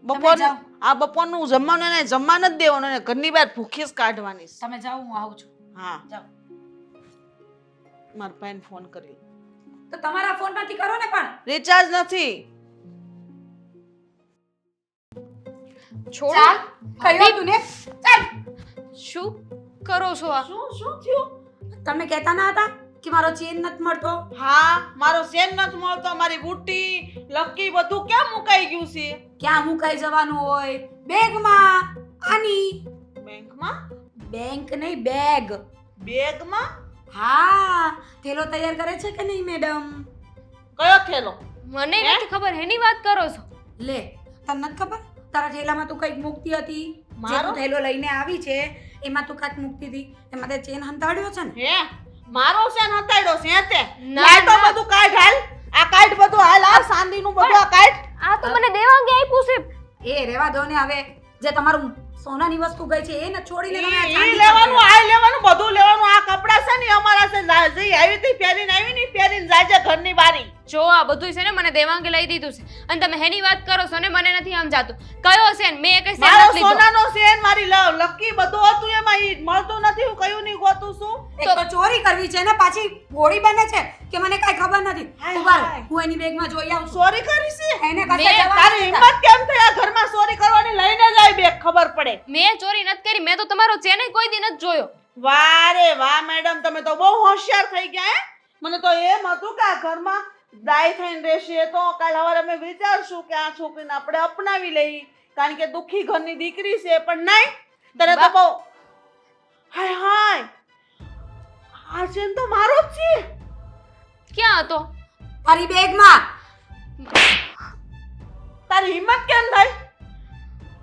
બપોર જાઓ. આ બપોરનું જમવાનું એને જમવા નથી દેવાનું, એને ઘરની બહાર ભૂખી જ કાઢવાની છે. તમે જાઓ, હું આવું છું. હા, જાઓ. મારા ભાઈને ફોન કરી. તો તમારા ફોનમાંથી કરો ને. પણ રિચાર્જ નથી. છોડો. ચાલ, કહ્યું તું ને. ચાલ. શું કરો છો આ? શું થયું? તમે કહેતા ના હતા કે મારો ચેન નથી મળતો? હા, મારો ચેન નથી મળતો, મારી બુટ્ટી, લકી બધું ક્યાં મુકાઈ ગયું છે? ક્યાં મુકાઈ જવાનું હોય? બેગમાં. આની બેંકમાં? બેંક નહીં, બેગ. બેગમાં? હા, થેલો તૈયાર કરે છે કે નહીં મેડમ? કયો થેલો? મને નથી ખબર, એની વાત કરો છો? લે, તને નથી ખબર? તારા થેલામાં તું કંઈક મૂકતી હતી. જે મારો? તું થેલો લઈને આવી છે એમાં તું કાંઈક મૂકતી હતી, એમાં તે ચેન હંતાડ્યો છે ને? હે, મારો ચેન હતાડ્યો છે તે? ના, લાય તો ના. બધું કાઢ હાલ. આ કાઢ બધું હાલ, આ ચાંદીનું બધું આ કાઢ. આ તો મને દેવાંગે આપ્યું છે. એ રેવા દો ને હવે. જે તમારું સોનાની વસ્તુ ગઈ છે એને છોડીને તમે આ ઈ ચાંદી લેવાનું, પર આ લેવાનું, બધું લેવાનું. આ કપડા છે ને અમારા છે, જે આવી હતી પહેરીને આવી ને ઈ પહેરીને જાજે ઘરની બારી. જો આ બધું છે ને મને દેવાંગે લઈ દીધું છે અને તમે એની વાત કરો છો ને મને નથી સમજાતું. કયો છે ને મેં કઈ સેન મારો નથી લીધો. સોનાનો ચેન, મારી લકી બધું હતું એમાં, ઈ મળતું નથી. હું કયું નહીં ગોતું છું. એક તો ચોરી કરવી છે ને પાછી ગોળી બને છે કે મને કાંઈ ખબર નથી. હાય, ઉભા રહો, હાય. હું એની બેગમાં જોઈ આવું છું. ચોરી કરી છે? એને કશે મેં જવા તારી નથી દેતા. હિંમત કેમ થઈ આ ઘરમાં ચોરી કરવાની? લઈને જાય બેગ, ખબર પડે. મેં ચોરી નથી કરી, મેં તો તમારો ચેન કોઈ દી નથી જોયો. વાહ રે વાહ મેડમ, તમે તો બહુ હોશિયાર થઈ ગયા હે. મને તો એમ હતું કે આ ઘરમાં દાય થઈને રહેશે તો કાલ સવારે અમે વિચારશું કે આ છોકરીને આપણે અપનાવી લઈએ, કારણ કે દુખી ઘરની દીકરી છે. પણ નહીં, તને તો બહુ હાય હાય, આ ચેન તો મારો જ છે. ક્યાં હતો? મારી બેગમાં. તારી હિંમત કેમ થઈ?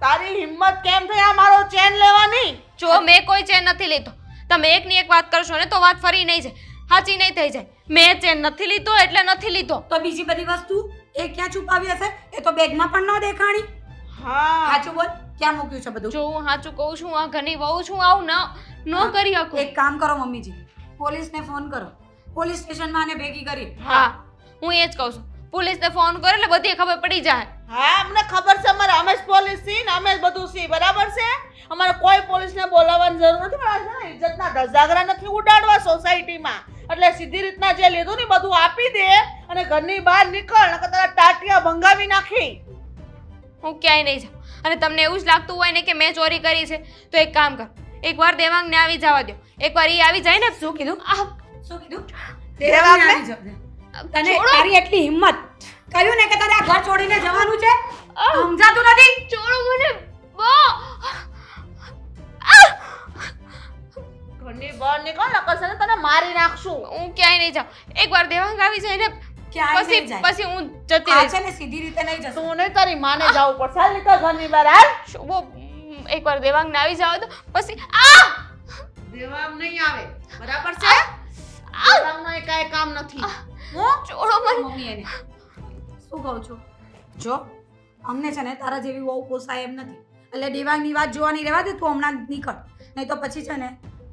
તારી હિંમત કેમ થઈ આ મારો ચેન લેવાની? જો મેં કોઈ ચેન નથી લીધો. તમે એકની એક વાત કરશો ને તો વાત ફરી નહીં જાય, સાચી નહીં થઈ જાય. મેં ચેન નથી લીધો એટલે નથી લીધો. તો બીજી બધી વસ્તુ એ ક્યાં છુપાવી હશે? એ તો બેગમાં પણ ન દેખાણી. હા, સાચું બોલ, ક્યાં મૂક્યું છે બધું? જો હું સાચું કહું છું, આ ઘરની વહુ છું, આવું ન કરી શકું. એક કામ કરો મમ્મીજી, પોલીસને ફોન કરો. પોલીસ સ્ટેશનમાં આને ભેગી કરી. હા, હું એ જ કહું છું. પોલીસને ફોન કરો એટલે બધી ખબર પડી જાય. હા, અમને ખબર છે. અમારે અમે જ પોલીસ છીએ ને અમે જ બધું છીએ, બરાબર છે. અમારે કોઈ પોલીસને બોલાવવાની જરૂર નથી. પણ આ છે ને ઇજ્જતના ધજાગરા નથી ઉડાડવા સોસાયટીમાં. એટલે સીધી રીતના જે લીધું ને બધું આપી દે અને ઘરની બહાર નીકળ નકર તારા ટાટિયા ભંગાવી નાખી. હું ક્યાંય નહીં જાઉં. અને તમને એવું જ લાગતું હોય ને કે મેં ચોરી કરી છે તો એક કામ કર, એકવાર દેવાંગને આવી જવા દો. એકવાર એ આવી જાય ને શું કીધું આ શું કીધું દેવાંગને? આવી જાવ. તને તારી એટલી હિંમત કહ્યું ને કે તારે આ ઘર છોડીને જવાનું છે સમજાતું નથી. છોડો મને બો. ઘરની બહાર નીકળ નકર છે ને તને મારી નાખશું. હું ક્યાંય નહીં જાઉં. એકવાર દેવાંગ આવી જાય ને ક્યાંય પછી નહીં જાય. પછી હું જતી આ રહીશ. છે ને સીધી રીતે નહીં જશે. તું નહીં તારી માને જાવું પડશે. હાલ નીકળ ઘરની બહાર હાલ. શુભો એકવાર દેવાંગને આવી જાવ તો પછી આ દેવાંગ નહીં આવે બરાબર છે? દેવાંગનો એ કાંઈ કામ નથી. છોડો મને. મમ્મી એને શું કહું છું જો અમને છે ને તારા જેવી વહુ પોસાય એમ નથી એટલે દેવાંગની વાત જોવાની રહેવા દે તું હમણાં જ નીકળ નહીં તો પછી છે ને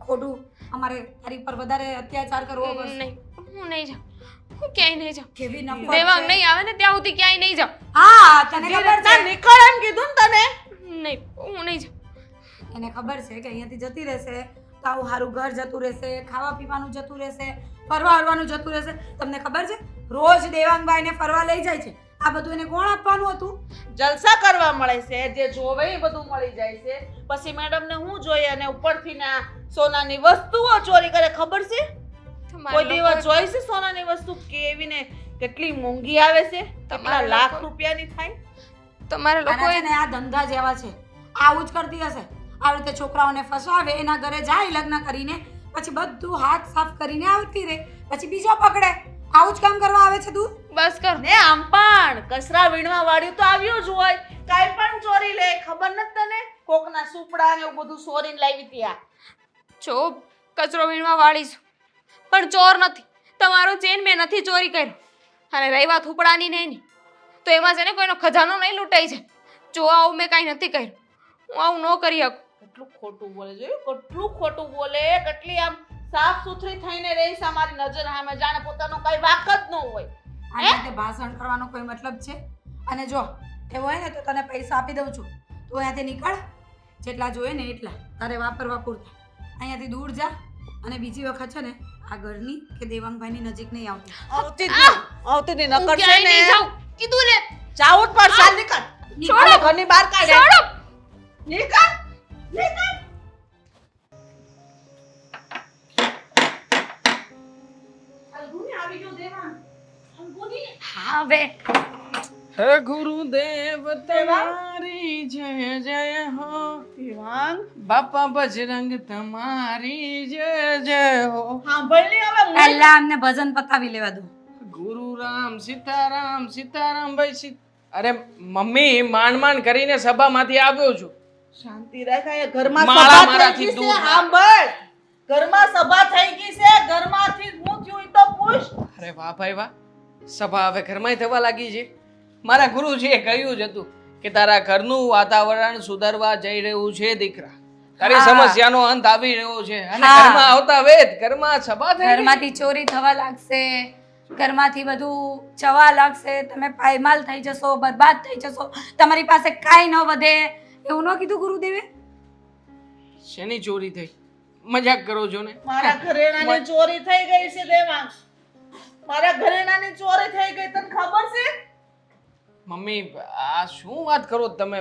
ખોટું અમારે તારી પર વધારે અત્યાચાર કરવો પડશે. નહીં હું નહીં જાઉં. હું ક્યાંય નહીં જાઉં. કેવી નફરત દેવાંગ છે. નહીં આવે ને ત્યાં સુધી ક્યાંય નહીં જાઉં. હા તને ખબર ના છે નીકળ એમ કીધું ને તને. નહીં હું નહીં જાઉં. એને ખબર છે કે અહીંયાથી જતી રહેશે તો આવું સારું ઘર જતું રહેશે ખાવા પીવાનું જતું રહેશે ફરવા હરવાનું જતું રહેશે. તમને ખબર છે રોજ દેવાંગભાઈને ફરવા લઈ જાય છે આ બધું એને કોણ આપવાનું હતું? જલસા કરવા મળે છે, જે જોવે એ બધું મળી જાય છે. પછી મેડમ ને હું જોઈએ અને ઉપરથી ના સોનાની વસ્તુઓ ચોરી કરે. ખબર છે કોઈ દિવસ જોઈ છે સોનાની વસ્તુ કેવી ને કેટલી મોંઘી આવે છે? કેટલા લાખ રૂપિયાની થાય? તમારા આના લોકોએ છે ને આ ધંધા જેવા છે આવું જ કરતી હશે આવી રીતે છોકરાઓને ફસાવે એના ઘરે જાય લગ્ન કરીને પછી બધું હાથ સાફ કરીને આવતી રહે પછી બીજો પકડે આવું જ કામ કરવા આવે છે તું? બસ કર. ને આમ પણ કચરા વીણવા વાળ્યું તો આવ્યું જ હોય. કાંઈ પણ ચોરી લે. ખબર નથી તને? કોકના સુપડા ને એવું બધું ચોરીને લાવી ત્યાં. જો કચરો વીણવા વાળી છું પણ ચોર નથી. તમારો ચેન મેં નથી ચોરી કર્યો. અને રહી વાત ઉપડાની નહીં ની તો એમાં છે ને કોઈનો ખજાનો નહીં લૂંટાઈ છે. જો આવું મેં કાંઈ નથી કર્યું. હું આવું ન કરી શકું. કેટલું ખોટું બોલે જોયું? કેટલું ખોટું બોલે. કેટલી આમ સાફ સુથરી થઈને રહી છે અમારી નજર સામે જાણે પોતાનો કઈ વાક જ ન હોય. આની રીતે ભાષણ કરવાનો કોઈ મતલબ છે? અને જો એવું હોય ને તો તને પૈસા આપી દઉં છું તું અહીંયાથી નીકળ જેટલા જોઈએ ને એટલા તારે વાપરવા પૂરતા અહીંયાથી દૂર જા અને બીજી વખત છે ને આ ઘરની કે દેવાંગભાઈની નજીક નહીં આવતી. આવતી જ નહીં. આવતી નહીં. હું નકર છે ક્યાંય ને નહીં જાઉં. કીધું ને. જાવું જ પડશે. હાલ નીકળ. છોડો. હાલ ઘરની બહાર કાઢ. છોડો. નીકળ. નીકળ. અલ્ગુની આવી ગયો દેવાંગ. અલ્ગુની. હા હવે હે ગુરુદેવ તમારી જય જય હો દેવાંગ બાપા બજરંગ તમારી જય જય હો સાંભળ ની હવે હું પહેલા અમને ભજન પતાવી લેવા દો. ગુરુ રામ સીતારામ ભાઈ અરે મમ્મી માંડ કરીને સભામાંથી આવ્યો છું. શાંતિ રાખ. અહીંયા ઘરમાં માળા સભા મારાથી થઈ ગઈ દૂર છે. રાખ. સાંભળ. ઘરમાં સભા થઈ ગઈ છે. ઘરમાંથી જ હું થયું ઈ તો પૂછ. અરે વાહ ભાઈ વાહ સભા હવે ઘરમાં થવા લાગી છે. મારા ગુરુજીએ કહ્યું જ હતું કે તારા ઘરનું વાતાવરણ સુધારવા જઈ રહ્યું છે દીકરા. તારી સમસ્યાનો અંત આવી રહ્યો છે અને હા. ઘરમાં આવતા વેત ઘરમાં સભા થઈ ગઈ. ઘરમાંથી ચોરી થવા લાગશે ઘરમાંથી બધું જવા લાગશે તમે પાયમાલ થઈ જશો બરબાદ થઈ જશો તમારી પાસે કાંઈ ન વધે એવું ન કીધું ગુરુદેવે? શેની ચોરી થઈ? મજાક કરો છો ને? મારા ઘરેણાની ચોરી થઈ ગઈ છે દેવાંગ. મારા ઘરેણાની ચોરી થઈ ગઈ તને ખબર છે? મમ્મી આ શું વાત કરો છો તમે?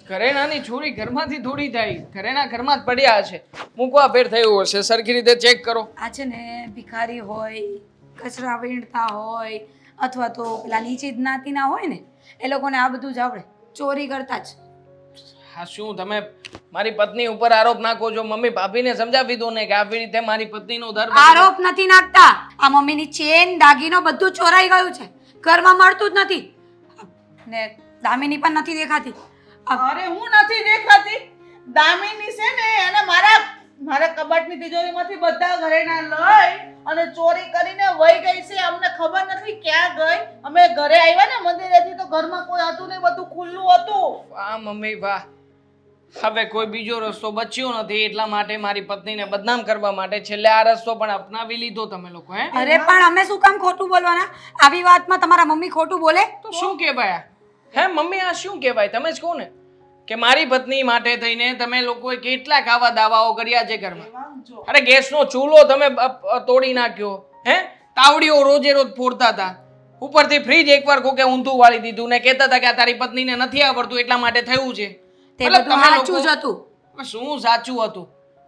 ઘરેણાની ચોરી ઘરમાંથી થોડી થાય. ઘરેણા ઘરમાં જ પડ્યા હશે. મૂકવા ફેર થયું હશે. સરખી રીતે ચેક કરો. આ છે ને ભિખારી હોય કચરા વીણતા હોય અથવા તો પેલા નીચી જ્ઞાતિના હોય ને એ લોકોને આ બધું જ આવડે ચોરી કરતા જ. હા શું તમે મારી પત્ની ઉપર આરોપ નાખો છો? મમ્મી ભાભીને સમજાવી દો ને કે આવી રીતે મારી પત્નીનો ધર્મ આરોપ નથી નાખતા આ મમ્મીની ચેન દાગીનો બધું ચોરાઈ ગયું છે ઘરમાં મળતું જ નથી ને દામિની પણ નથી દેખાતી. અરે હું નથી દેખાતી. દામિની છે ને એને મારા કબાટની તિજોરીમાંથી બધા ઘરેણા લઈ અને ચોરી કરીને વહી ગઈ છે. અમને ખબર નથી ક્યાં ગઈ. અમે ઘરે આવ્યા ને મંદિરેથી તો ઘરમાં કોઈ હતું નહીં. બધું ખુલ્લું હતું. વાહ મમ્મી વાહ. હવે કોઈ બીજો રસ્તો બચ્યો નથી એટલા માટે મારી પત્નીને બદનામ કરવા માટે છેલ્લે આ રસ્તો પણ અપનાવી લીધો તમે લોકો. હે અરે પણ અમે શું કામ ખોટું બોલવાના? આવી વાતમાં તમારા મમ્મી ખોટું બોલે? તો શું કહેવાય? હે મમ્મી આ શું કહેવાય? તમે જ કહો ને કે મારી પત્ની માટે થઈને તમે લોકોએ કેટલાક આવા દાવાઓ કર્યા છે ઘરમાં. અરે ગેસનો ચૂલો તમે તોડી નાખ્યો. હે તાવડીઓ રોજે રોજ ફોડતા હતા. ઉપરથી ફ્રીજ એકવાર કોકે ઊંધું વાળી દીધું ને કહેતા હતા કે આ તારી પત્નીને નથી આવડતું એટલા માટે થયું છે. તે મતલબ બધું તમે સાચું જ લોકો- હતું. શું સાચું હતું?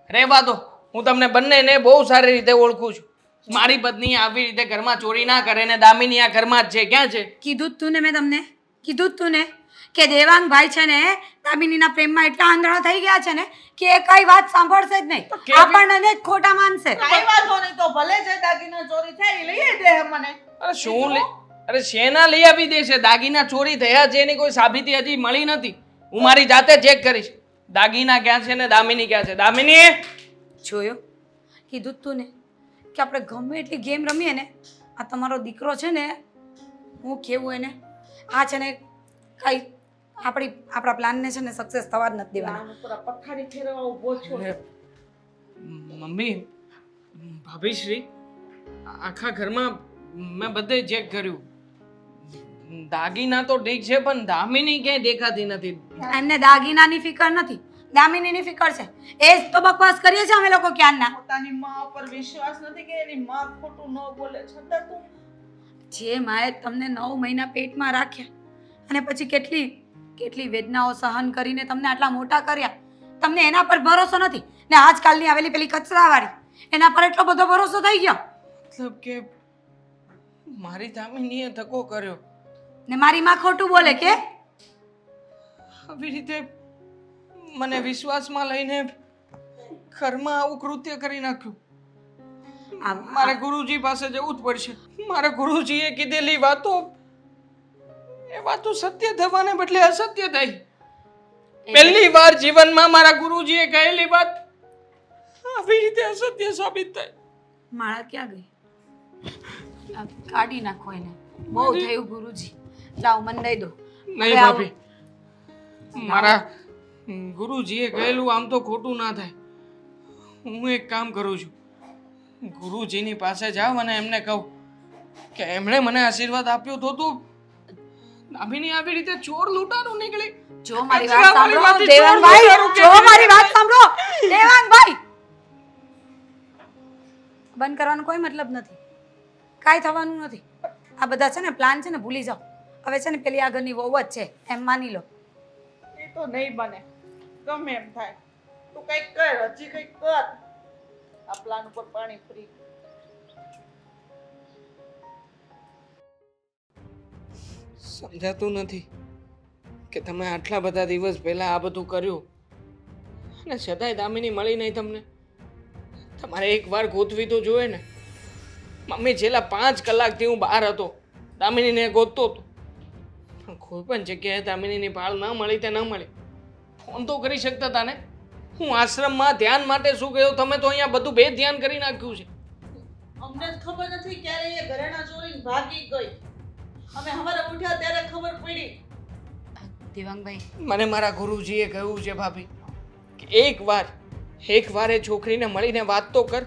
રહેવા દો, હું તમને બંનેને બહુ સારી રીતે ઓળખું છું. મારી પત્ની આવી રીતે ઘરમાં ચોરી ના કરે ને દામિની આ ઘરમાં જ છે. ક્યાં છે? કીધું જ તું ને મેં તમને કીધું જ તું ને કે દેવાંગભાઈ છે ને દામિનીના પ્રેમમાં એટલા આંધળા થઈ ગયા છે ને કે એ કઈ વાત સાંભળશે જ નહીં. કેવી- આપણને જ ખોટા માનશે. કાંઈ વાંધો નહીં, તો ભલે જે દાગીના ચોરી થાય એ લઈ દે મને. અરે શું લે અરે શેના લઈ આવી દેશે? દાગીના ચોરી થયા છે એની કોઈ સાબિતી હજી મળી નથી. હું મારી જાતે ચેક કરીશ દાગીના ક્યાં છે ને દામિની ક્યાં છે. દામિની, જોયો? કીધું જ તું ને કે આપણે ગમે એટલી ગેમ રમીએ ને આ તમારો દીકરો છે ને હું કેવું એને આ છે ને કઈ આપણા પ્લાનને છે ને સક્સેસ થવા જ નથી દેવાના. આમ પૂરા પથારી ફેરવવા ઊભો છો. અરે, મમ્મી, ભાભીશ્રી, આખા ઘરમાં મેં બધે ચેક કર્યું. દાગીના તો ઠીક છે પણ દામિની ક્યાંય દેખાતી નથી. એમને દાગીનાની ફિકર નથી, દામિનીની ફિકર છે. એ જ તો બકવાસ કરીએ છીએ અમે લોકો ક્યારના. પોતાની માં પર વિશ્વાસ નથી કે એની માં ખોટું ન બોલે છતાં તું જે માએ તમને 9 મહિના પેટમાં રાખ્યા અને પછી કેટલી વેદનાઓ સહન કરીને તમને આટલા મોટા કર્યા, તમને એના પર ભરોસો નથી ને આજકાલની આવેલી પેલી કચરાવાળી એના પર એટલો બધો ભરોસો થઈ ગયો મતલબ કે મારી દામિનીએ ધક્કો કર્યો. ને મારી માં ખોટું બોલે કે આવી રીતે મને વિશ્વાસમાં લઈને ઘરમાં આવું કૃત્ય કરી નાખ્યું. મારે ગુરુજી પાસે જવું જ પડશે. મારા ગુરુજીએ કીધેલી વાતો એ વાતો સત્ય થવાને બદલે અસત્ય થઈ. પહેલી વાર જીવનમાં મારા ગુરુજીએ કહેલી વાત આવી રીતે અસત્ય સાબિત થઈ. માળા ક્યાં ગઈ? આ કાઢી નાખો એને. બહુ થયું ગુરુજી. લાવ મને દઈ દો. નહીં હવે આવો. ભાભી, મારા ગુરુજીએ કહેલું આમ તો ખોટું ના થાય. હું એક કામ કરું છું, ગુરુજીની પાસે જાઉં અને એમને કહું કે એમણે મને આશીર્વાદ આપ્યો તો તું દામિની આવી રીતે ચોર લૂંટારું નીકળી. જો મારી વાત સાંભળો કચરાવાળીમાંથી દેવાંગભાઈ, ચોર લૂંટારું જો કેવી મારી રીતે વાત સાંભળો દેવાંગભાઈ. બંધ કરવાનો કોઈ મતલબ નથી, કાંઈ થવાનું નથી. આ બધા છે ને પ્લાન છે ને ભૂલી જાઓ. હવે છે ને પેલી આ ઘરની વહુ જ છે એમ માની લો. એ તો નહીં બને, ગમે એમ થાય. તું કંઈક કર, હજી કંઈક કર. આ પ્લાન ઉપર પાણી ફરી. સમજાતું નથી કે તમે આટલા બધા દિવસ પહેલા આ બધું કર્યું અને છતાંય દામિની મળી નહીં તમને. તમારે એકવાર ગોતવી તો જોઈએ ને. મમ્મી, છેલ્લા 5 કલાકથી હું બહાર હતો, દામિનીને ગોતતો હતો પણ કોઈ પણ જગ્યાએ દામિનીની ભાળ ન મળી તે ન મળી. ફોન તો કરી શકતા હતા ને. હું આશ્રમમાં ધ્યાન માટે શું ગયો, તમે તો અહીંયા બધું બે ધ્યાન કરી નાખ્યું છે. અમને જ ખબર નથી ક્યારે એ ઘરેણા ચોરીને ભાગી ગઈ. અમે સવારે ઉઠ્યા ત્યારે ખબર પડી. દેવાંગભાઈ મને મારા ગુરુજીએ કહ્યું છે ભાભી કે એકવાર એ છોકરીને મળીને વાત તો કર,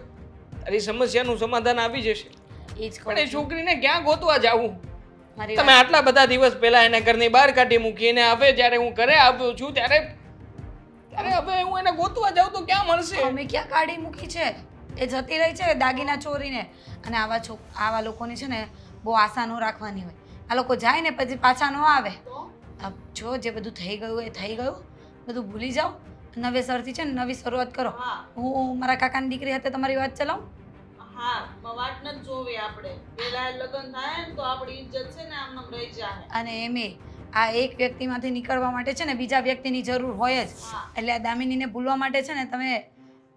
તારી સમસ્યાનું સમાધાન આવી જશે. એ જ પણ એ કહું છું. છોકરીને ક્યાં ગોતવા જાવું? મારી તમે આટલા બધા દિવસ પહેલા એને ઘરની બહાર કાઢી મૂકીને હવે જ્યારે હું ઘરે આવ્યો છું ત્યારે હવે હું એને ગોતવા જાઉં તો ક્યાં મળશે? અમે ક્યાં કાઢી મૂકી છે? એ જતી રહી છે દાગીના ચોરીને. અને આવા લોકોની છે ને બહુ આશા ન રાખવાની હોય. આ લોકો જાય ને પછી પાછા ન આવે. જો જે બધું થઈ ગયું એ થઈ ગયું, બધું ભૂલી જાઓ. નવેસરથી છે ને નવી શરૂઆત કરો. હા હું મારા કાકાની દીકરી હાથે તમારી વાત ચલાવું. હા, વાત નથી જોવી આપણે. પેલા લગ્ન થાય ને તો આપણી ઇજ્જત છે ને આમ રહી જાય. અને એમે આ એક વ્યક્તિમાંથી નીકળવા માટે છે ને બીજા વ્યક્તિની જરૂર હોય જ. હા. એટલે આ દામિનીને ભૂલવા માટે છે ને તમે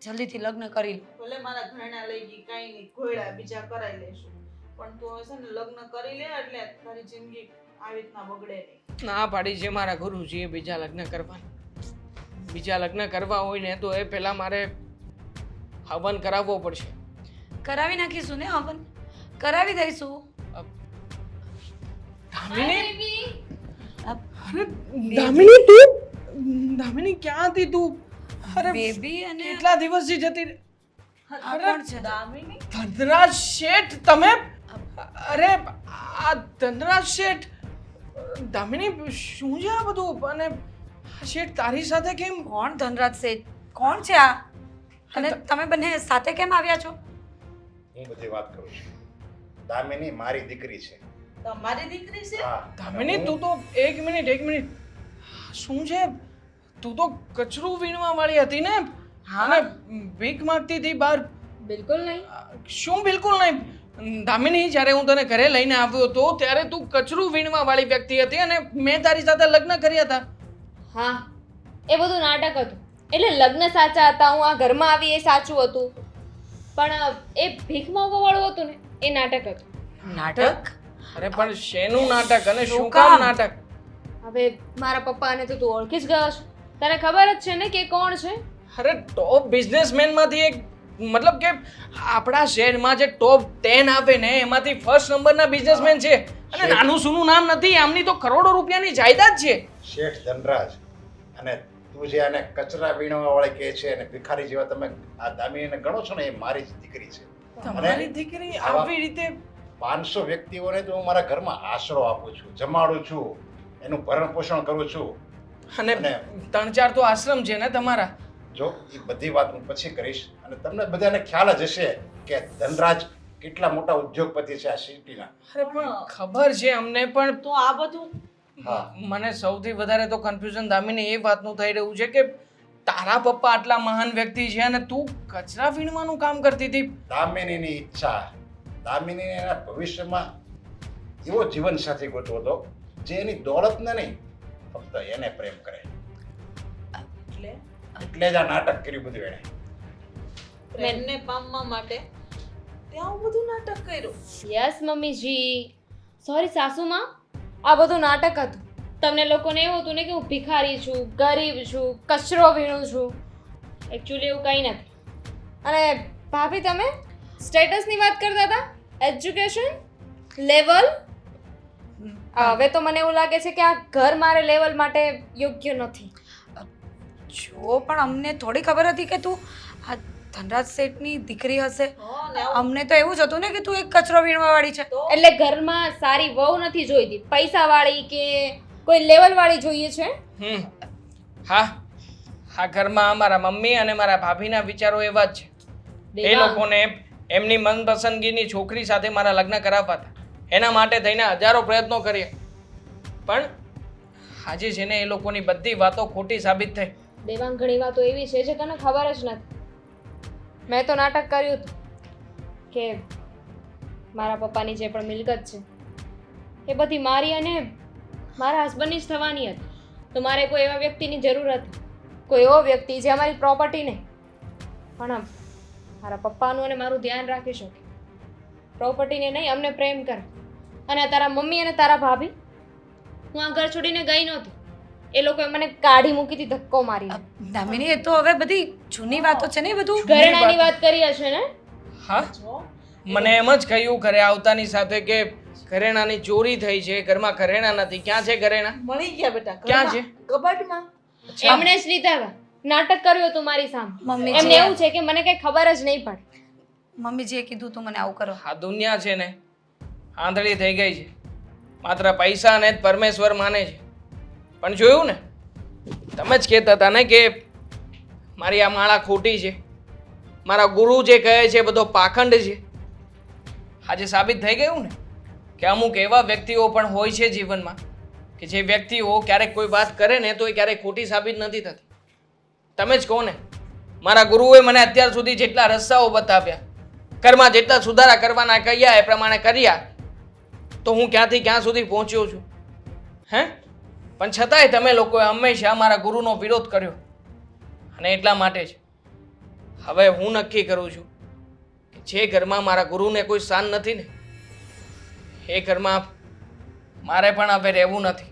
જલ્દીથી લગ્ન કરી લો. ભલે મારા ઘરેણા લઈ ગઈ, કાંઈ નહીં, ઘોડા બીજા કરાવી લેશું. પણ તું હવે છે ને લગ્ન કરી લે એટલે તારી જિંદગી આવી રીતના બગડે નહીં. ના પાડી છે મારા ગુરુજીએ બીજા લગ્ન કરવા હોય ને તો એ પહેલા મારે હવન કરાવવો પડશે. કરાવી નાખીશું ને હવન, કરાવી દઈશું. દામિની, અરે દામિની ક્યાં હતી તું? અરે બેબી અને કેટલા દિવસથી જતી રહી? આ કોણ છે? દામિની ધનરાજ શેઠ, તમે? અરે આ ધનરાજ શેઠ, દામિની શું છે આ બધું? અને આ શેઠ તારી સાથે કેમ? કોણ ધનરાજ શેઠ? કોણ છે આ? અને તમે બંને સાથે કેમ આવ્યા છો? હું બધી વાત કરું છું. દામિની મારી દીકરી છે તમારી દીકરી છે? હા દામિની તું તો એક મિનિટ શું છે તું તો કચરું વીણવા વાળી હતી ને અને ભીખ માંગતી હતી બહાર બિલકુલ નહીં. શું બિલકુલ નહીં દામિની જ્યારે હું તને ઘરે લઈને આવ્યો હતો ત્યારે તું કચરું વીણવા વાળી વ્યક્તિ હતી અને મેં તારી સાથે લગ્ન કર્યા હતા. હા, એ બધું નાટક હતું. એટલે લગ્ન સાચા હતા, હું આ ઘરમાં આવી એ સાચું હતું, પણ એ ભીખ માંગવા વાળું હતું ને એ નાટક હતું. નાટક? અરે પણ શેનું નાટક અને શું શું કામ કામ? નાટક? હવે મારા પપ્પાને તો તું ઓળખી જ ગયો છો, તને ખબર જ છે ને કે કોણ છે. અરે ટોપ બિઝનેસમેન માંથી એક મતલબ કે આપણા શહેરમાં જે ટોપ 10 આવે ને એમાંથી ફર્સ્ટ નંબરના બિઝનેસમેન છે અને નાનું સૂનું નામ નથી આમની તો કરોડો રૂપિયાની જાયદાદ છે. શેઠ ધનરાજ અને તું જે આને કચરા વીણવા વાળી કહે છે અને ભિખારી જેવા તમે આ દામિનીને ગણો છો ને એ મારી જ દીકરી છે. તમારી દીકરી આવી રીતે 500 વ્યક્તિઓને તો હું મારા ઘરમાં આશરો આપું છું, જમાડું છું, એનું ભરણ પોષણ કરું છું. અને 3-4 તો આશ્રમ છે ને તમારા. જો એ બધી વાત હું પછી કરીશ અને તમને બધાને ખ્યાલ જ હશે કે ધનરાજ કેટલા મોટા ઉદ્યોગપતિ છે આ સિટીના. અરે પણ ખબર છે અમને પણ તો આ બધું હા મને સૌથી વધારે તો કન્ફ્યુઝન દામિની એ વાતનું થઈ રહ્યું છે કે તારા પપ્પા આટલા મહાન વ્યક્તિ છે અને તું કચરા વીણવાનું કામ કરતી હતી. દામિનીની ઈચ્છા, દામિનીને એના ભવિષ્યમાં એવો જીવનસાથી ગોતવો હતો જે એની દોલતને નહીં ફક્ત એને પ્રેમ કરે. એટલે એટલે જ આ નાટક કર્યું બધું એણે. પ્રેમને પામવા માટે તે આવું બધું નાટક કર્યું. યસ મમ્મીજી, સોરી સાસુમાં, આ બધું નાટક હતું. તમને લોકોને એવું હતું ને કે હું ભિખારી છું, ગરીબ છું, કચરો વીણું છું. એકચ્યુઅલી એવું કંઈ નથી. અને ભાભી તમે સ્ટેટસની વાત કરતા હતા, એજ્યુકેશન લેવલ. હવે તો મને એવું લાગે છે કે આ ઘર મારે લેવલ માટે યોગ્ય નથી. જો પણ અમને થોડી ખબર હતી કે તું આ ધનરાજ શેઠની દીકરી હશે. અમને તો એવું જ હતું ને કે તું એક કચરો વીણવા વાળી છે. એટલે ઘરમાં સારી વહુ નથી જોઈતી, પૈસાવાળી કે કોઈ લેવલવાળી જોઈએ છે. હા, આ ઘરમાં અમારા મમ્મી અને મારા ભાભીના વિચારો એવા જ છે. એ દેવાંગ, લોકોને એમની મનપસંદગીની છોકરી સાથે મારા લગ્ન કરાવવા હતા. એના માટે થઈને હજારો પ્રયત્નો કર્યા પણ આજે છે ને એ લોકોની બધી વાતો ખોટી સાબિત થઈ. દેવાંગ ઘણી વાતો એવી છે જે તને ખબર જ નથી. મેં તો નાટક કર્યું હતું કે મારા પપ્પાની જે પણ મિલકત છે એ બધી મારી અને મારા હસબન્ડની જ થવાની હતી. તો મારે કોઈ એવા વ્યક્તિની જરૂર હતી, કોઈ એવો વ્યક્તિ જે અમારી પ્રોપર્ટી નહીં પણ મારા પપ્પાનું અને મારું ધ્યાન રાખી શકે, પ્રોપર્ટીને નહીં અમને પ્રેમ કરે. અને તારા મમ્મી અને તારા ભાભી, હું આ ઘર છોડીને ગઈ નહોતી, એ લોકોએ મને કાઢી મૂકી હતી ધક્કો મારીને. દામિની એ તો હવે બધી જૂની વાતો છે ને એ બધું. ઘરેણાની વાત કરી હશે ને. હા, મને એમ જ કહ્યું ઘરે આવતાની સાથે કે ઘરેણાની ચોરી થઈ છે, ઘરમાં ઘરેણા નથી. ક્યાં છે ઘરેણા? મળી ગયા બેટા. ક્યાં છે? કબાટમાં. એમણે જ લીધા હતા, નાટક કર્યું હતું મારી સામે. મમ્મીજી એમને એવું છે કે મને કઈ ખબર જ નહીં પડે. મમ્મીજીએ કીધું તું મને આવું કરો. આ દુનિયા છે ને આંધળી થઈ ગઈ છે, માત્ર પૈસાને જ પરમેશ્વર માને છે. પણ જોયું ને, તમે જ કહેતા હતા ને કે મારી આ માળા ખોટી છે, મારા ગુરુ જે કહે છે એ બધો પાખંડ છે. આજે સાબિત થઈ ગયું ને કે અમુક એવા વ્યક્તિઓ પણ હોય છે જીવનમાં કે જે વ્યક્તિઓ ક્યારેક કોઈ વાત કરે ને તો એ ક્યારેક ખોટી સાબિત નથી થતી. તમે જ કહો ને, મારા ગુરુએ મને અત્યાર સુધી જેટલા રસ્તાઓ બતાવ્યા, ઘરમાં જેટલા સુધારા કરવાના કહ્યા એ પ્રમાણે કર્યા, તો હું ક્યાંથી ક્યાં સુધી પહોંચ્યો છું. હે? પણ છતાંય તમે લોકોએ હંમેશા મારા ગુરુનો વિરોધ કર્યો. અને એટલા માટે જ હવે હું નક્કી કરું છું કે જે ઘરમાં મારા ગુરુને કોઈ સ્થાન નથી ને એ ઘરમાં મારે પણ હવે રહેવું નથી.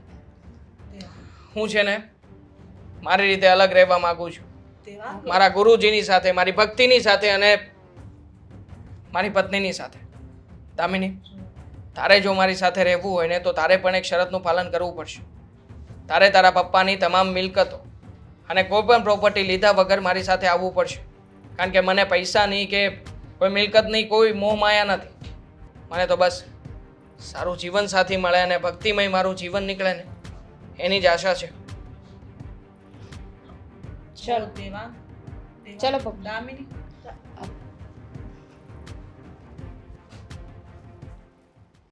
હું છે ને મારી રીતે અલગ રહેવા માંગુ છું, મારા ગુરુજીની સાથે, મારી ભક્તિની સાથે અને મારી પત્નીની સાથે. દામિની, તારે જો મારી સાથે રહેવું હોય ને તો તારે પણ એક શરતનું પાલન કરવું પડશે. તારે તારા પપ્પાની તમામ મિલકતો અને કોઈ પણ પ્રોપર્ટી લીધા વગર મારી સાથે આવવું પડશે. કારણ કે મને પૈસાની કે કોઈ મિલકતની કોઈ મોહ માયા નથી. મને તો બસ સારું જીવન સાથી મળે અને ભક્તિમય મારું જીવન નીકળે ને એની જ આશા છે. ચલો દેવાંગ, ચલો પપ્પા. દામિની